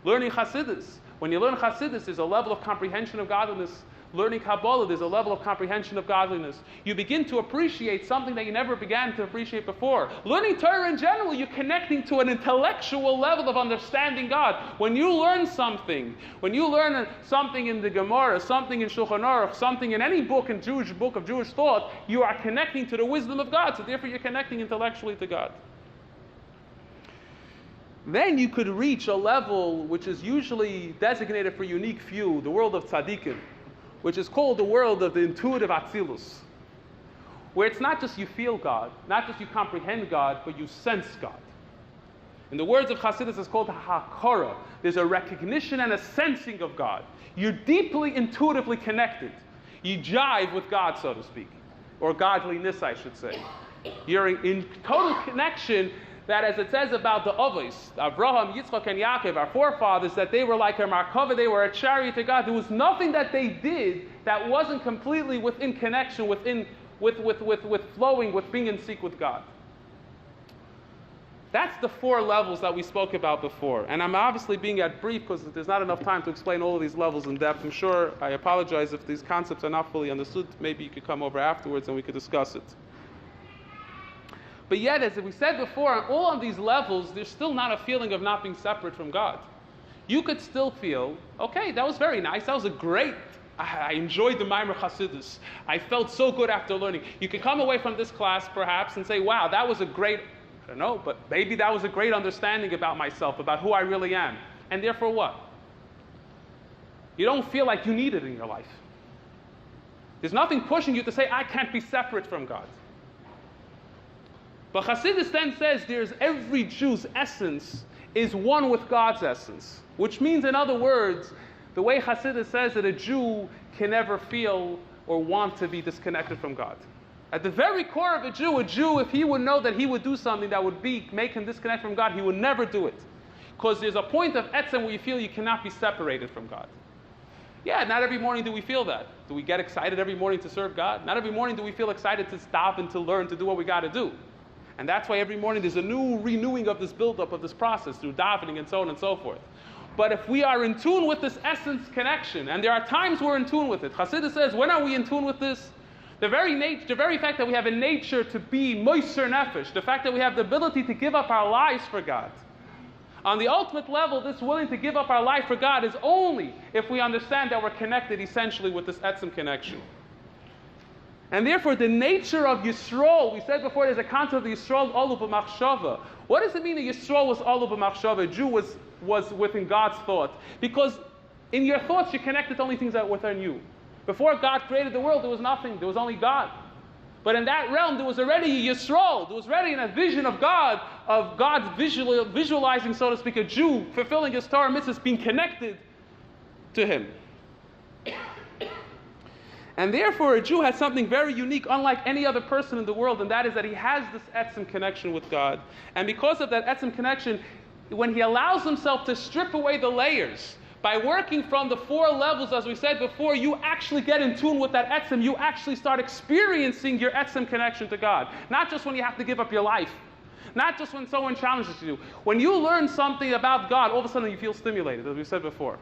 Learning Chassidus. When you learn Chassidus, there's a level of comprehension of godliness. Learning Kabbalah, there's a level of comprehension of godliness. You begin to appreciate something that you never began to appreciate before. Learning Torah in general, you're connecting to an intellectual level of understanding God. When you learn something, something in the Gemara, something in Shulchan Aruch, something in any book of Jewish thought, you are connecting to the wisdom of God. So therefore you're connecting intellectually to God. Then you could reach a level which is usually designated for unique few, the world of tzaddikim, which is called the world of the intuitive atzilus, where it's not just you feel God, not just you comprehend God, but you sense God. In the words of Chassidus, it's called hakara. There's a recognition and a sensing of God. You're deeply intuitively connected. You jive with God, so to speak, or godliness, I should say. You're in total connection. That, as it says about the Avos, Abraham, Yitzchak, and Yaakov, our forefathers, that they were like a Markava, they were a chariot to God. There was nothing that they did that wasn't completely within connection, with flowing, with being in sync with God. That's the 4 levels that we spoke about before. And I'm obviously being at brief because there's not enough time to explain all of these levels in depth. I'm sure, I apologize if these concepts are not fully understood. Maybe you could come over afterwards and we could discuss it. But yet, as we said before, on all of these levels, there's still not a feeling of not being separate from God. You could still feel, okay, that was very nice. That was I enjoyed the Maimer Chassidus. I felt so good after learning. You could come away from this class, perhaps, and say, wow, that was a great, I don't know, but maybe that was a great understanding about myself, about who I really am. And therefore what? You don't feel like you need it in your life. There's nothing pushing you to say, I can't be separate from God. But Chassidus then says every Jew's essence is one with God's essence. Which means, in other words, the way Chassidus says that a Jew can never feel or want to be disconnected from God. At the very core of a Jew, if he would know that he would do something that would make him disconnect from God, he would never do it. Because there's a point of etzem where you feel you cannot be separated from God. Yeah, not every morning do we feel that. Do we get excited every morning to serve God? Not every morning do we feel excited to stop and to learn, to do what we got to do. And that's why every morning there's a new renewing of this buildup of this process through davening and so on and so forth. But if we are in tune with this essence connection, and there are times we're in tune with it, Chassidus says, when are we in tune with this? The very fact that we have a nature to be moiser nefesh, the fact that we have the ability to give up our lives for God. On the ultimate level, this willing to give up our life for God is only if we understand that we're connected essentially with this etzem connection. And therefore, the nature of Yisrael, we said before, there's a concept of Yisrael Olu b'machshava. What does it mean that Yisrael was Olu b'machshava? A Jew was within God's thought. Because in your thoughts, you're connected to only things that are within you. Before God created the world, there was nothing. There was only God. But in that realm, there was already a Yisrael. There was already a vision of God visualizing, so to speak, a Jew fulfilling his Torah mitzvahs, being connected to him. And therefore, a Jew has something very unique, unlike any other person in the world, and that is that he has this etzem connection with God. And because of that etzem connection, when he allows himself to strip away the layers, by working from the 4 levels, as we said before, you actually get in tune with that etzem. You actually start experiencing your etzem connection to God. Not just when you have to give up your life. Not just when someone challenges you. When you learn something about God, all of a sudden you feel stimulated, as we said before.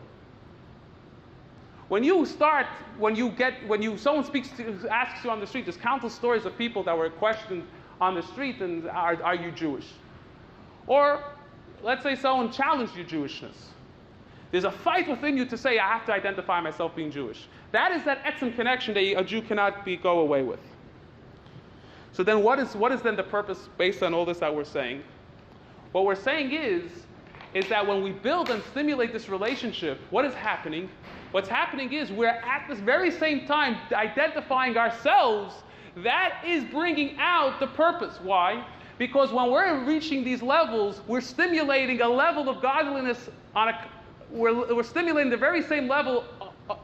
When someone asks you on the street, there's countless stories of people that were questioned on the street, and are you Jewish? Or, let's say someone challenged your Jewishness. There's a fight within you to say, I have to identify myself being Jewish. That is that etzem connection that a Jew cannot go away with. So then what is then the purpose based on all this that we're saying? What we're saying is is that when we build and stimulate this relationship, what is happening? What's happening is we're at this very same time identifying ourselves. That is bringing out the purpose. Why? Because when we're reaching these levels, we're stimulating a level of godliness we're stimulating the very same level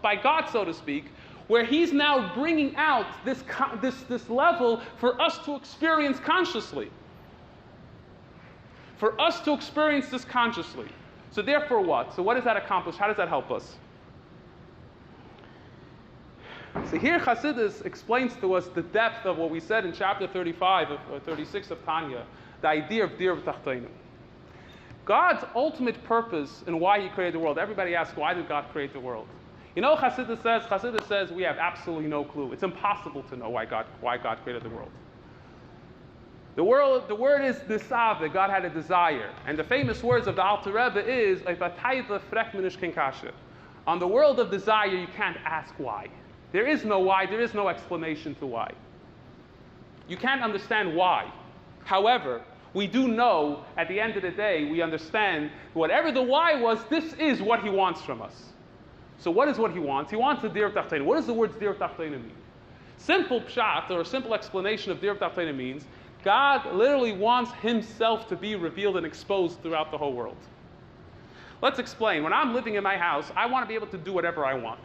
by God, so to speak, where He's now bringing out this level for us to experience consciously. For us to experience this consciously. So therefore what? So what does that accomplish? How does that help us? So here Chassidus explains to us the depth of what we said in chapter 35 or 36 of Tanya, the idea of dir v'tachteinu. God's ultimate purpose and why He created the world. Everybody asks, why did God create the world? You know, Chassidus says we have absolutely no clue. It's impossible to know why God created the world. The word is nisave, God had a desire. And the famous words of the Alter Rebbe is, on the world of desire, you can't ask why. There is no why, there is no explanation to why. You can't understand why. However, we do know, at the end of the day, we understand whatever the why was, this is what He wants from us. So what is what He wants? He wants the dir v'tachteinu. What does the word dir v'tachteinu mean? Simple pshat, or a simple explanation of dir v'tachteinu means, God literally wants Himself to be revealed and exposed throughout the whole world. Let's explain. When I'm living in my house, I want to be able to do whatever I want.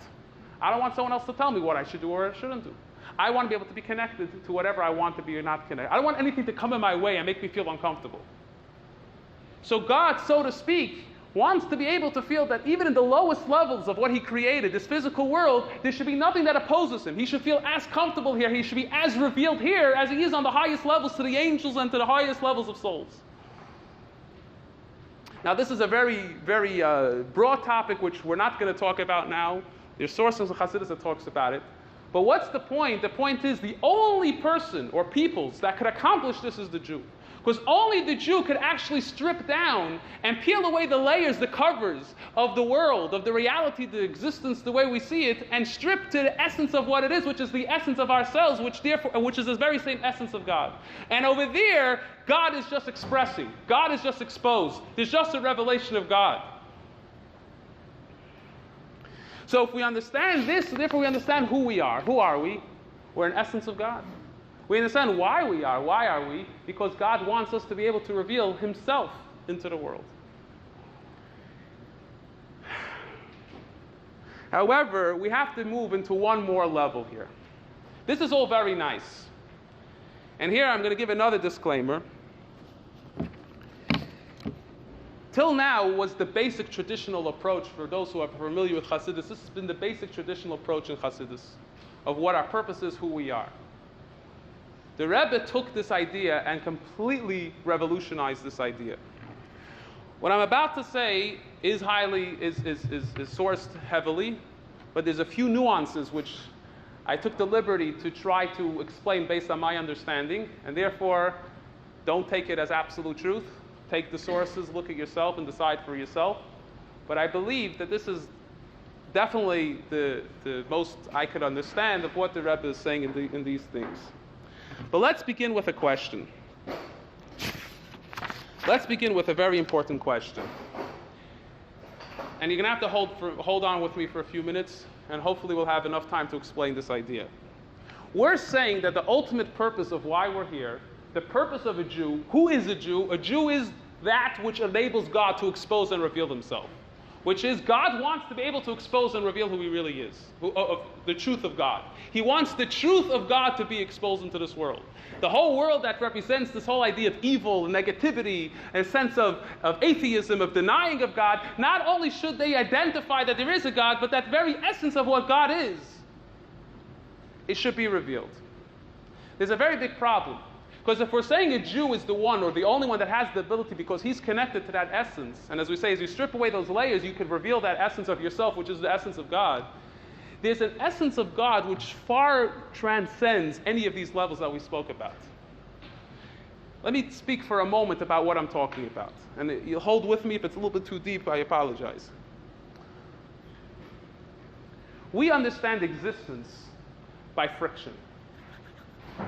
I don't want someone else to tell me what I should do or I shouldn't do. I want to be able to be connected to whatever I want to be or not connected. I don't want anything to come in my way and make me feel uncomfortable. So God, so to speak, wants to be able to feel that even in the lowest levels of what He created, this physical world, there should be nothing that opposes Him. He should feel as comfortable here. He should be as revealed here as He is on the highest levels to the angels and to the highest levels of souls. Now, this is a very, very broad topic which we're not going to talk about now. There's sources of Chassidus that talks about it. But what's the point? The point is the only person or peoples that could accomplish this is the Jew. Because only the Jew could actually strip down and peel away the layers, the covers of the world, of the reality, the existence, the way we see it, and strip to the essence of what it is, which is the essence of ourselves, which is the very same essence of God. And over there, God is just expressing. God is just exposed. There's just a revelation of God. So if we understand this, therefore we understand who we are. Who are we? We're an essence of God. We understand why we are. Why are we? Because God wants us to be able to reveal Himself into the world. However, we have to move into one more level here. This is all very nice. And here I'm going to give another disclaimer. Till now was the basic traditional approach for those who are familiar with Chassidus. This has been the basic traditional approach in Chassidus of what our purpose is, who we are. The Rebbe took this idea and completely revolutionized this idea. What I'm about to say is sourced heavily, but there's a few nuances which I took the liberty to try to explain based on my understanding, and therefore don't take it as absolute truth. Take the sources, look at yourself, and decide for yourself. But I believe that this is definitely the most I could understand of what the Rebbe is saying in these things. But let's begin with a question. Let's begin with a very important question. And you're going to have to hold on with me for a few minutes, and hopefully we'll have enough time to explain this idea. We're saying that the ultimate purpose of why we're here, the purpose of a Jew, who is a Jew? A Jew is that which enables God to expose and reveal Himself. Which is, God wants to be able to expose and reveal who He really is, the truth of God. He wants the truth of God to be exposed into this world. The whole world that represents this whole idea of evil, negativity, a sense of atheism, of denying of God, not only should they identify that there is a God, but that very essence of what God is, it should be revealed. There's a very big problem. Because if we're saying a Jew is the one or the only one that has the ability because he's connected to that essence, and as we say, as you strip away those layers, you can reveal that essence of yourself, which is the essence of God. There's an essence of God which far transcends any of these levels that we spoke about. Let me speak for a moment about what I'm talking about. And you'll hold with me. If it's a little bit too deep, I apologize. We understand existence by friction.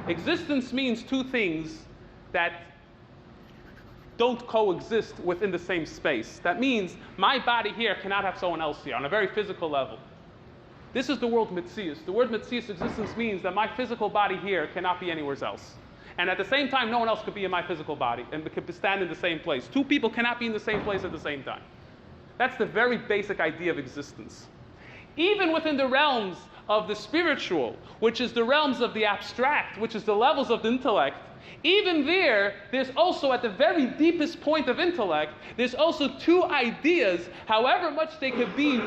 Existence means two things that don't coexist within the same space. That means my body here cannot have someone else here on a very physical level. This is the word Metzius. The word Metzius existence means that my physical body here cannot be anywhere else. And at the same time, no one else could be in my physical body and could stand in the same place. Two people cannot be in the same place at the same time. That's the very basic idea of existence. Even within the realms of the spiritual, which is the realms of the abstract, which is the levels of the intellect, even there's also at the very deepest point of intellect, there's also two ideas, however much they could be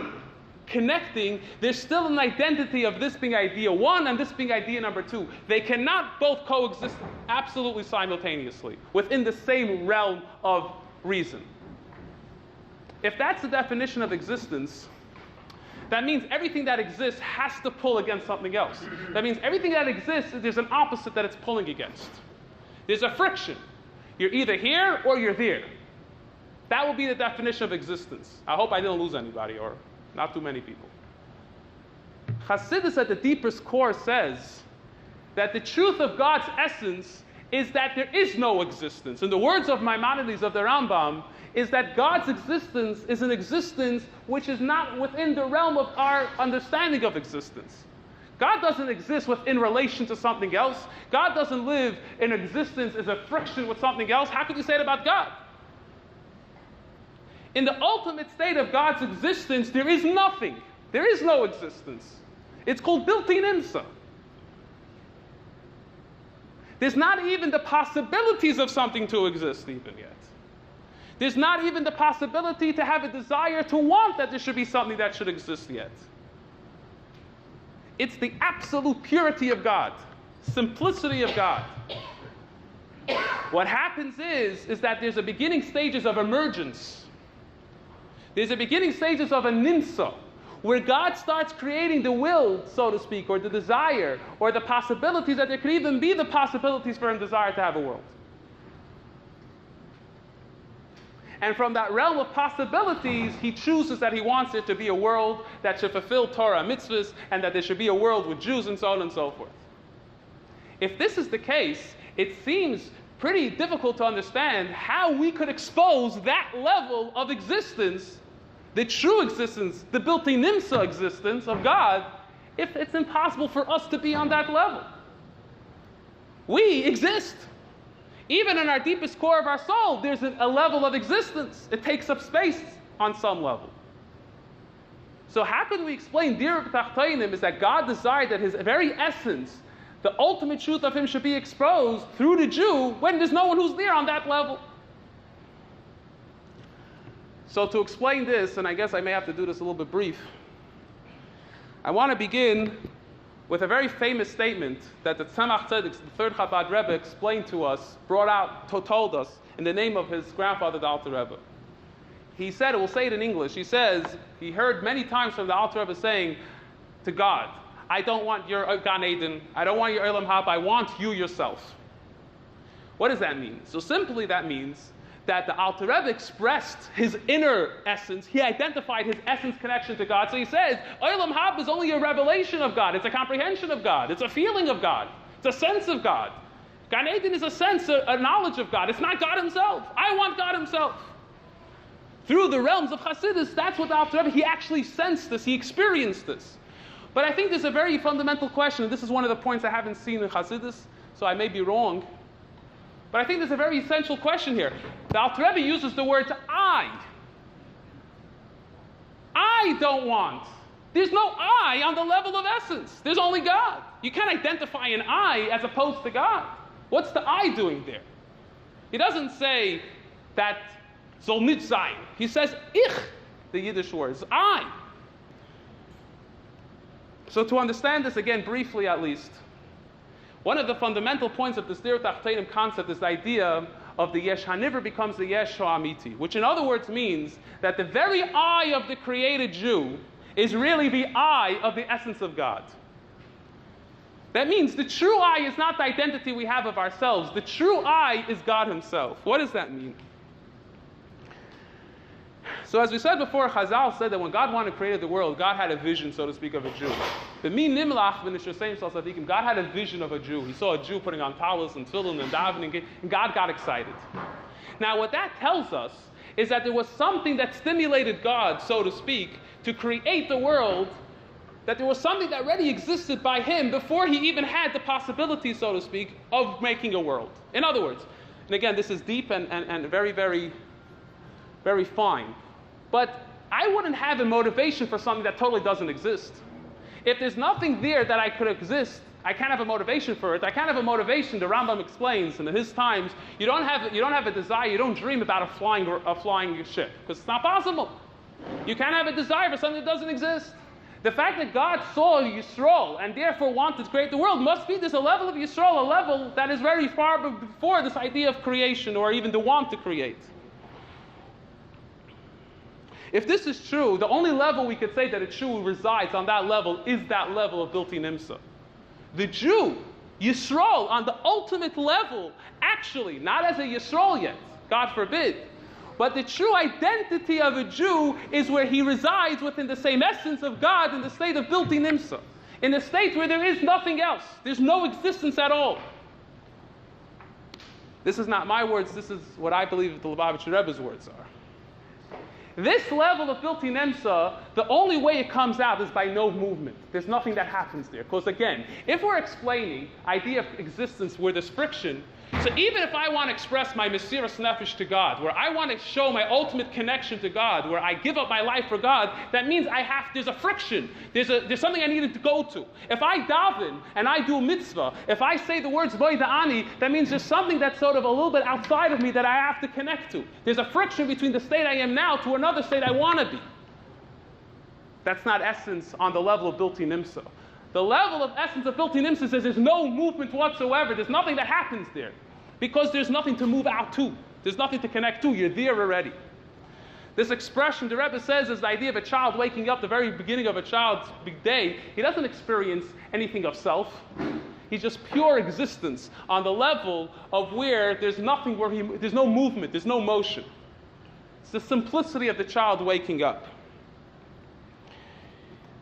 connecting, there's still an identity of this being idea one and this being idea number two. They cannot both coexist absolutely simultaneously within the same realm of reason. If that's the definition of existence, that means everything that exists has to pull against something else. That means everything that exists, there's an opposite that it's pulling against. There's a friction. You're either here or you're there. That will be the definition of existence. I hope I didn't lose anybody, or not too many people. Chassidus at the deepest core says that the truth of God's essence is that there is no existence. In the words of Maimonides of the Rambam, is that God's existence is an existence which is not within the realm of our understanding of existence. God doesn't exist in relation to something else. God doesn't live in existence as a friction with something else. How could you say it about God? In the ultimate state of God's existence, there is nothing. There is no existence. It's called Bilti Nimsa. There's not even the possibilities of something to exist even yet. There's not even the possibility to have a desire to want that there should be something that should exist yet. It's the absolute purity of God, simplicity of God. What happens is that there's a beginning stages of emergence. There's a beginning stages of a nimsa, where God starts creating the will, so to speak, or the desire, or the possibilities that there could even be the possibilities for him desire to have a world. And from that realm of possibilities, he chooses that he wants it to be a world that should fulfill Torah mitzvahs, and that there should be a world with Jews and so on and so forth. If this is the case, it seems pretty difficult to understand how we could expose that level of existence, the true existence, the built-in nimsa existence of God, if it's impossible for us to be on that level. We exist. Even in our deepest core of our soul, there's a level of existence. It takes up space on some level. So how can we explain Dir B'Tachtainim is that God desired that his very essence, the ultimate truth of him, should be exposed through the Jew when there's no one who's there on that level? So to explain this, and I guess I may have to do this a little bit brief, I want to begin with a very famous statement that the Tzemach Tzedek, the third Chabad Rebbe, explained to us, told us, in the name of his grandfather, the Alter Rebbe. He said, we'll say it in English, he says, he heard many times from the Alter Rebbe saying to God, I don't want your Gan Eden, I don't want your Olam Haba, I want you yourself. What does that mean? So simply that means that the Alter Rebbe expressed his inner essence. He identified his essence connection to God. So he says, Olam Haba is only a revelation of God. It's a comprehension of God. It's a feeling of God. It's a sense of God. Gan Eden is a sense, a knowledge of God. It's not God himself. I want God himself. Through the realms of Chassidus, that's what the Alter Rebbe, he actually sensed this. He experienced this. But I think there's a very fundamental question, and this is one of the points I haven't seen in Chassidus, so I may be wrong. But I think there's a very essential question here. The Alter Rebbe uses the word I. I don't want. There's no I on the level of essence. There's only God. You can't identify an I as opposed to God. What's the I doing there? He doesn't say that soll nicht sein. He says ich, the Yiddish words, I. So to understand this again briefly at least, one of the fundamental points of this Dir Tachtainim concept is the idea of the Yesh HaNivra becomes the Yesh HaAmiti, which in other words means that the very I of the created Jew is really the I of the essence of God. That means the true I is not the identity we have of ourselves. The true I is God himself. What does that mean? So as we said before, Chazal said that when God wanted to create the world, God had a vision, so to speak, of a Jew. God had a vision of a Jew. He saw a Jew putting on talis and tefillin and davening, and God got excited. Now, what that tells us is that there was something that stimulated God, so to speak, to create the world, that there was something that already existed by him before he even had the possibility, so to speak, of making a world. In other words, and again, this is deep and very, very, very fine, but I wouldn't have a motivation for something that totally doesn't exist. If there's nothing there that I could exist, I can't have a motivation for it. I can't have a motivation. The Rambam explains, and in his times, you don't have a desire, you don't dream about a flying ship, because it's not possible. You can't have a desire for something that doesn't exist. The fact that God saw Yisrael and therefore wanted to create the world must be there's a level of Yisrael, a level that is very far before this idea of creation or even the want to create. If this is true, the only level we could say that a Jew resides on that level is that level of Bilti Nimsa. The Jew, Yisrael, on the ultimate level, actually, not as a Yisrael yet, God forbid, but the true identity of a Jew is where he resides within the same essence of God in the state of Bilti Nimsa, in a state where there is nothing else. There's no existence at all. This is not my words, this is what I believe the Lubavitcher Rebbe's words are. This level of Bilti Nimsa, the only way it comes out is by no movement. There's nothing that happens there. Because again, if we're explaining idea of existence where there's friction, so even if I want to express my Mesiras Nefesh to God, where I want to show my ultimate connection to God, where I give up my life for God, that means there's a friction. There's something I needed to go to. If I daven and I do mitzvah, if I say the words Boy Da'ani, that means there's something that's sort of a little bit outside of me that I have to connect to. There's a friction between the state I am now to another state I want to be. That's not essence on the level of Bilti Nimsa. The level of essence of Bilti Nimsa says there's no movement whatsoever. There's nothing that happens there. Because there's nothing to move out to. There's nothing to connect to. You're there already. This expression, the Rebbe says, is the idea of a child waking up, the very beginning of a child's big day. He doesn't experience anything of self. He's just pure existence on the level of where there's nothing, there's no movement, there's no motion. It's the simplicity of the child waking up.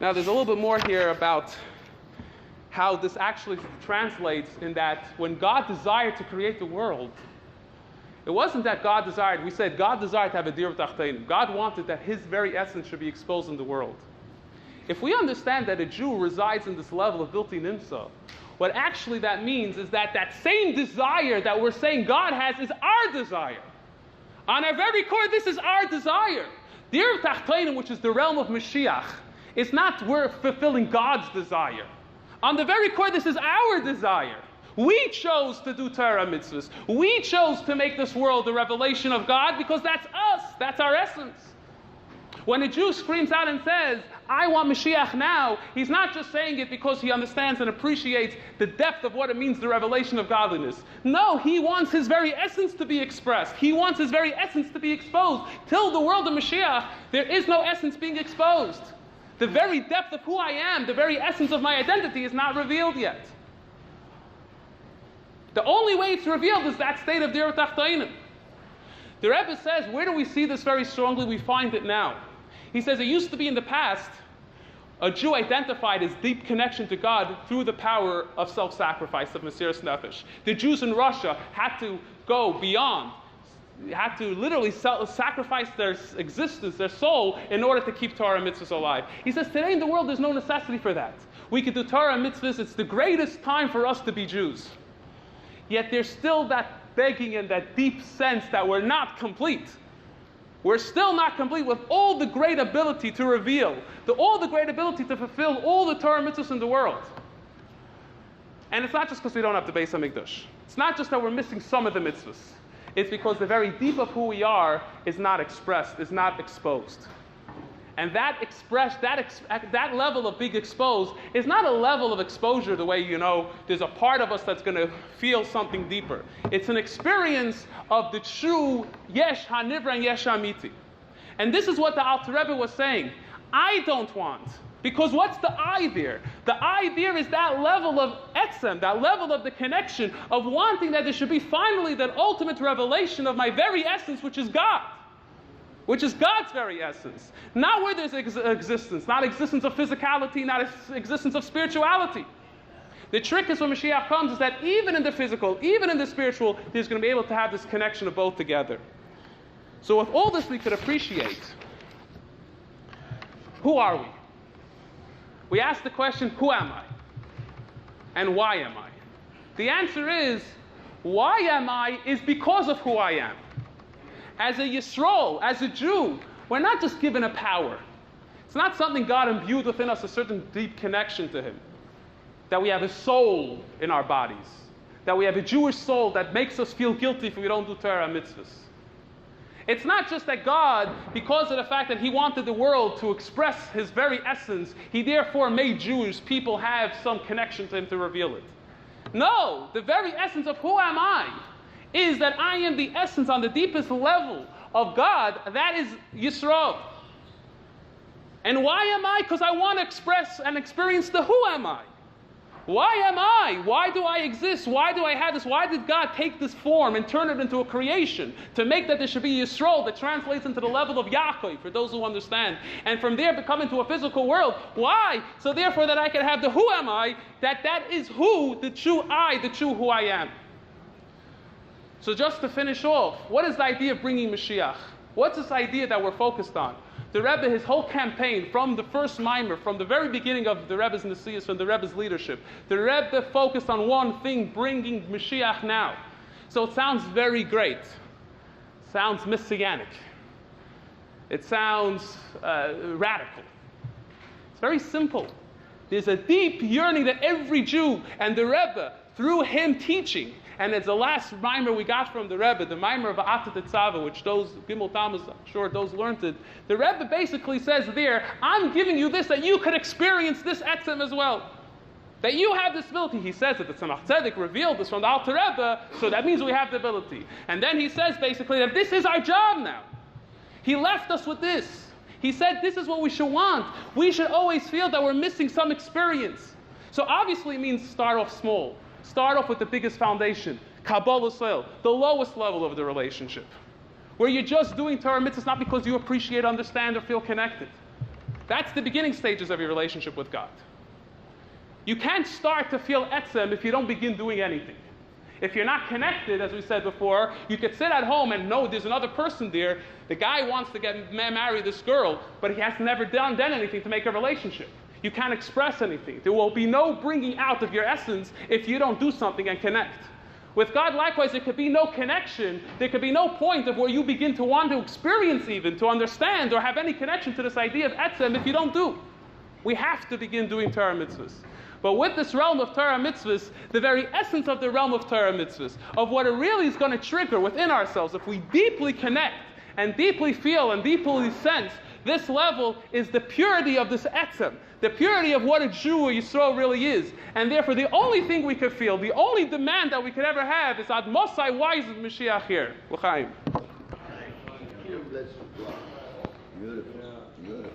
Now, there's a little bit more here about how this actually translates in that when God desired to create the world, it wasn't that God desired, we said God desired to have a dir v'tachteinu. God wanted that his very essence should be exposed in the world. If we understand that a Jew resides in this level of Bilti Nimsa, what actually that means is that that same desire that we're saying God has is our desire. On our very core, this is our desire. Dir v'tachteinu, which is the realm of Mashiach, it's not we're fulfilling God's desire. On the very core, this is our desire. We chose to do Torah mitzvahs. We chose to make this world the revelation of God because that's us. That's our essence. When a Jew screams out and says, I want Mashiach now, he's not just saying it because he understands and appreciates the depth of what it means, the revelation of godliness. No, he wants his very essence to be expressed. He wants his very essence to be exposed. Till the world of Mashiach, there is no essence being exposed. The very depth of who I am, the very essence of my identity is not revealed yet. The only way it's revealed is that state of dir v'tachteinu. The Rebbe says, where do we see this very strongly? We find it now. He says, it used to be in the past, a Jew identified his deep connection to God through the power of self-sacrifice, of Mesiras Nefesh. The Jews in Russia had to go beyond, had to literally sacrifice their existence, their soul, in order to keep Torah mitzvahs alive. He says, today in the world there's no necessity for that. We can do Torah mitzvahs, it's the greatest time for us to be Jews. Yet there's still that begging and that deep sense that we're not complete. We're still not complete with all the great ability to reveal, all the great ability to fulfill all the Torah mitzvahs in the world. And it's not just because we don't have the Beis HaMikdash. It's not just that we're missing some of the mitzvahs. It's because the very deep of who we are is not expressed, is not exposed. And that level of being exposed is not a level of exposure the way, there's a part of us that's going to feel something deeper. It's an experience of the true Yesh HaNivra and Yesh HaAmiti. And this is what the Alter Rebbe was saying. I don't want. Because what's the I there? The I there is that level of etzem, that level of the connection of wanting that there should be finally that ultimate revelation of my very essence, which is God. Which is God's very essence. Not where there's existence, not existence of physicality, not existence of spirituality. The trick is when Mashiach comes is that even in the physical, even in the spiritual, he's going to be able to have this connection of both together. So with all this we could appreciate, who are we? We ask the question, who am I? And why am I? The answer is, why am I is because of who I am. As a Yisrael, as a Jew, we're not just given a power. It's not something God imbued within us, a certain deep connection to Him. That we have a soul in our bodies. That we have a Jewish soul that makes us feel guilty if we don't do Torah mitzvahs. It's not just that God, because of the fact that He wanted the world to express His very essence, He therefore made Jewish people have some connection to Him to reveal it. No, the very essence of who am I is that I am the essence on the deepest level of God, that is Yisrael. And why am I? Because I want to express and experience the who am I. Why am I? Why do I exist? Why do I have this? Why did God take this form and turn it into a creation to make that there should be Yisrael that translates into the level of Yaakov, for those who understand, and from there become into a physical world? Why? So therefore that I can have the who am I, that is who, the true I, the true who I am. So just to finish off, what is the idea of bringing Mashiach? What's this idea that we're focused on? The Rebbe, his whole campaign, from the first mimer, from the very beginning of the Rebbe's Nesius, from the Rebbe's leadership, the Rebbe focused on one thing, bringing Mashiach now. So it sounds very great. It sounds messianic. It sounds radical. It's very simple. There's a deep yearning that every Jew, and the Rebbe, through him teaching, and it's the last mimer we got from the Rebbe, the mimer of Atat Tetzaveh, which those, Gimel Tammuz, I'm sure those learned it. The Rebbe basically says there, I'm giving you this that you could experience this etzem as well. That you have this ability. He says that the Tzemach Tzedek revealed this from the Alter Rebbe, so that means we have the ability. And then he says basically that this is our job now. He left us with this. He said this is what we should want. We should always feel that we're missing some experience. So obviously it means start off small. Start off with the biggest foundation, Kabbalah soil, the lowest level of the relationship, where you're just doing Torah mitzvahs not because you appreciate, understand, or feel connected. That's the beginning stages of your relationship with God. You can't start to feel etzem if you don't begin doing anything. If you're not connected, as we said before, you could sit at home and know there's another person there. The guy wants to marry this girl, but he has never done anything to make a relationship. You can't express anything. There will be no bringing out of your essence if you don't do something and connect. With God, likewise, there could be no connection. There could be no point of where you begin to want to experience even, to understand, or have any connection to this idea of etzem if you don't do. We have to begin doing Torah mitzvahs. But with this realm of Torah mitzvahs, the very essence of the realm of Torah mitzvahs, of what it really is going to trigger within ourselves, if we deeply connect and deeply feel and deeply sense, this level is the purity of this etzem, the purity of what a Jew or Yisrael really is. And therefore, the only thing we could feel, the only demand that we could ever have is Ad Mosai, why is Mashiach here? L'chaim. Beautiful. Beautiful.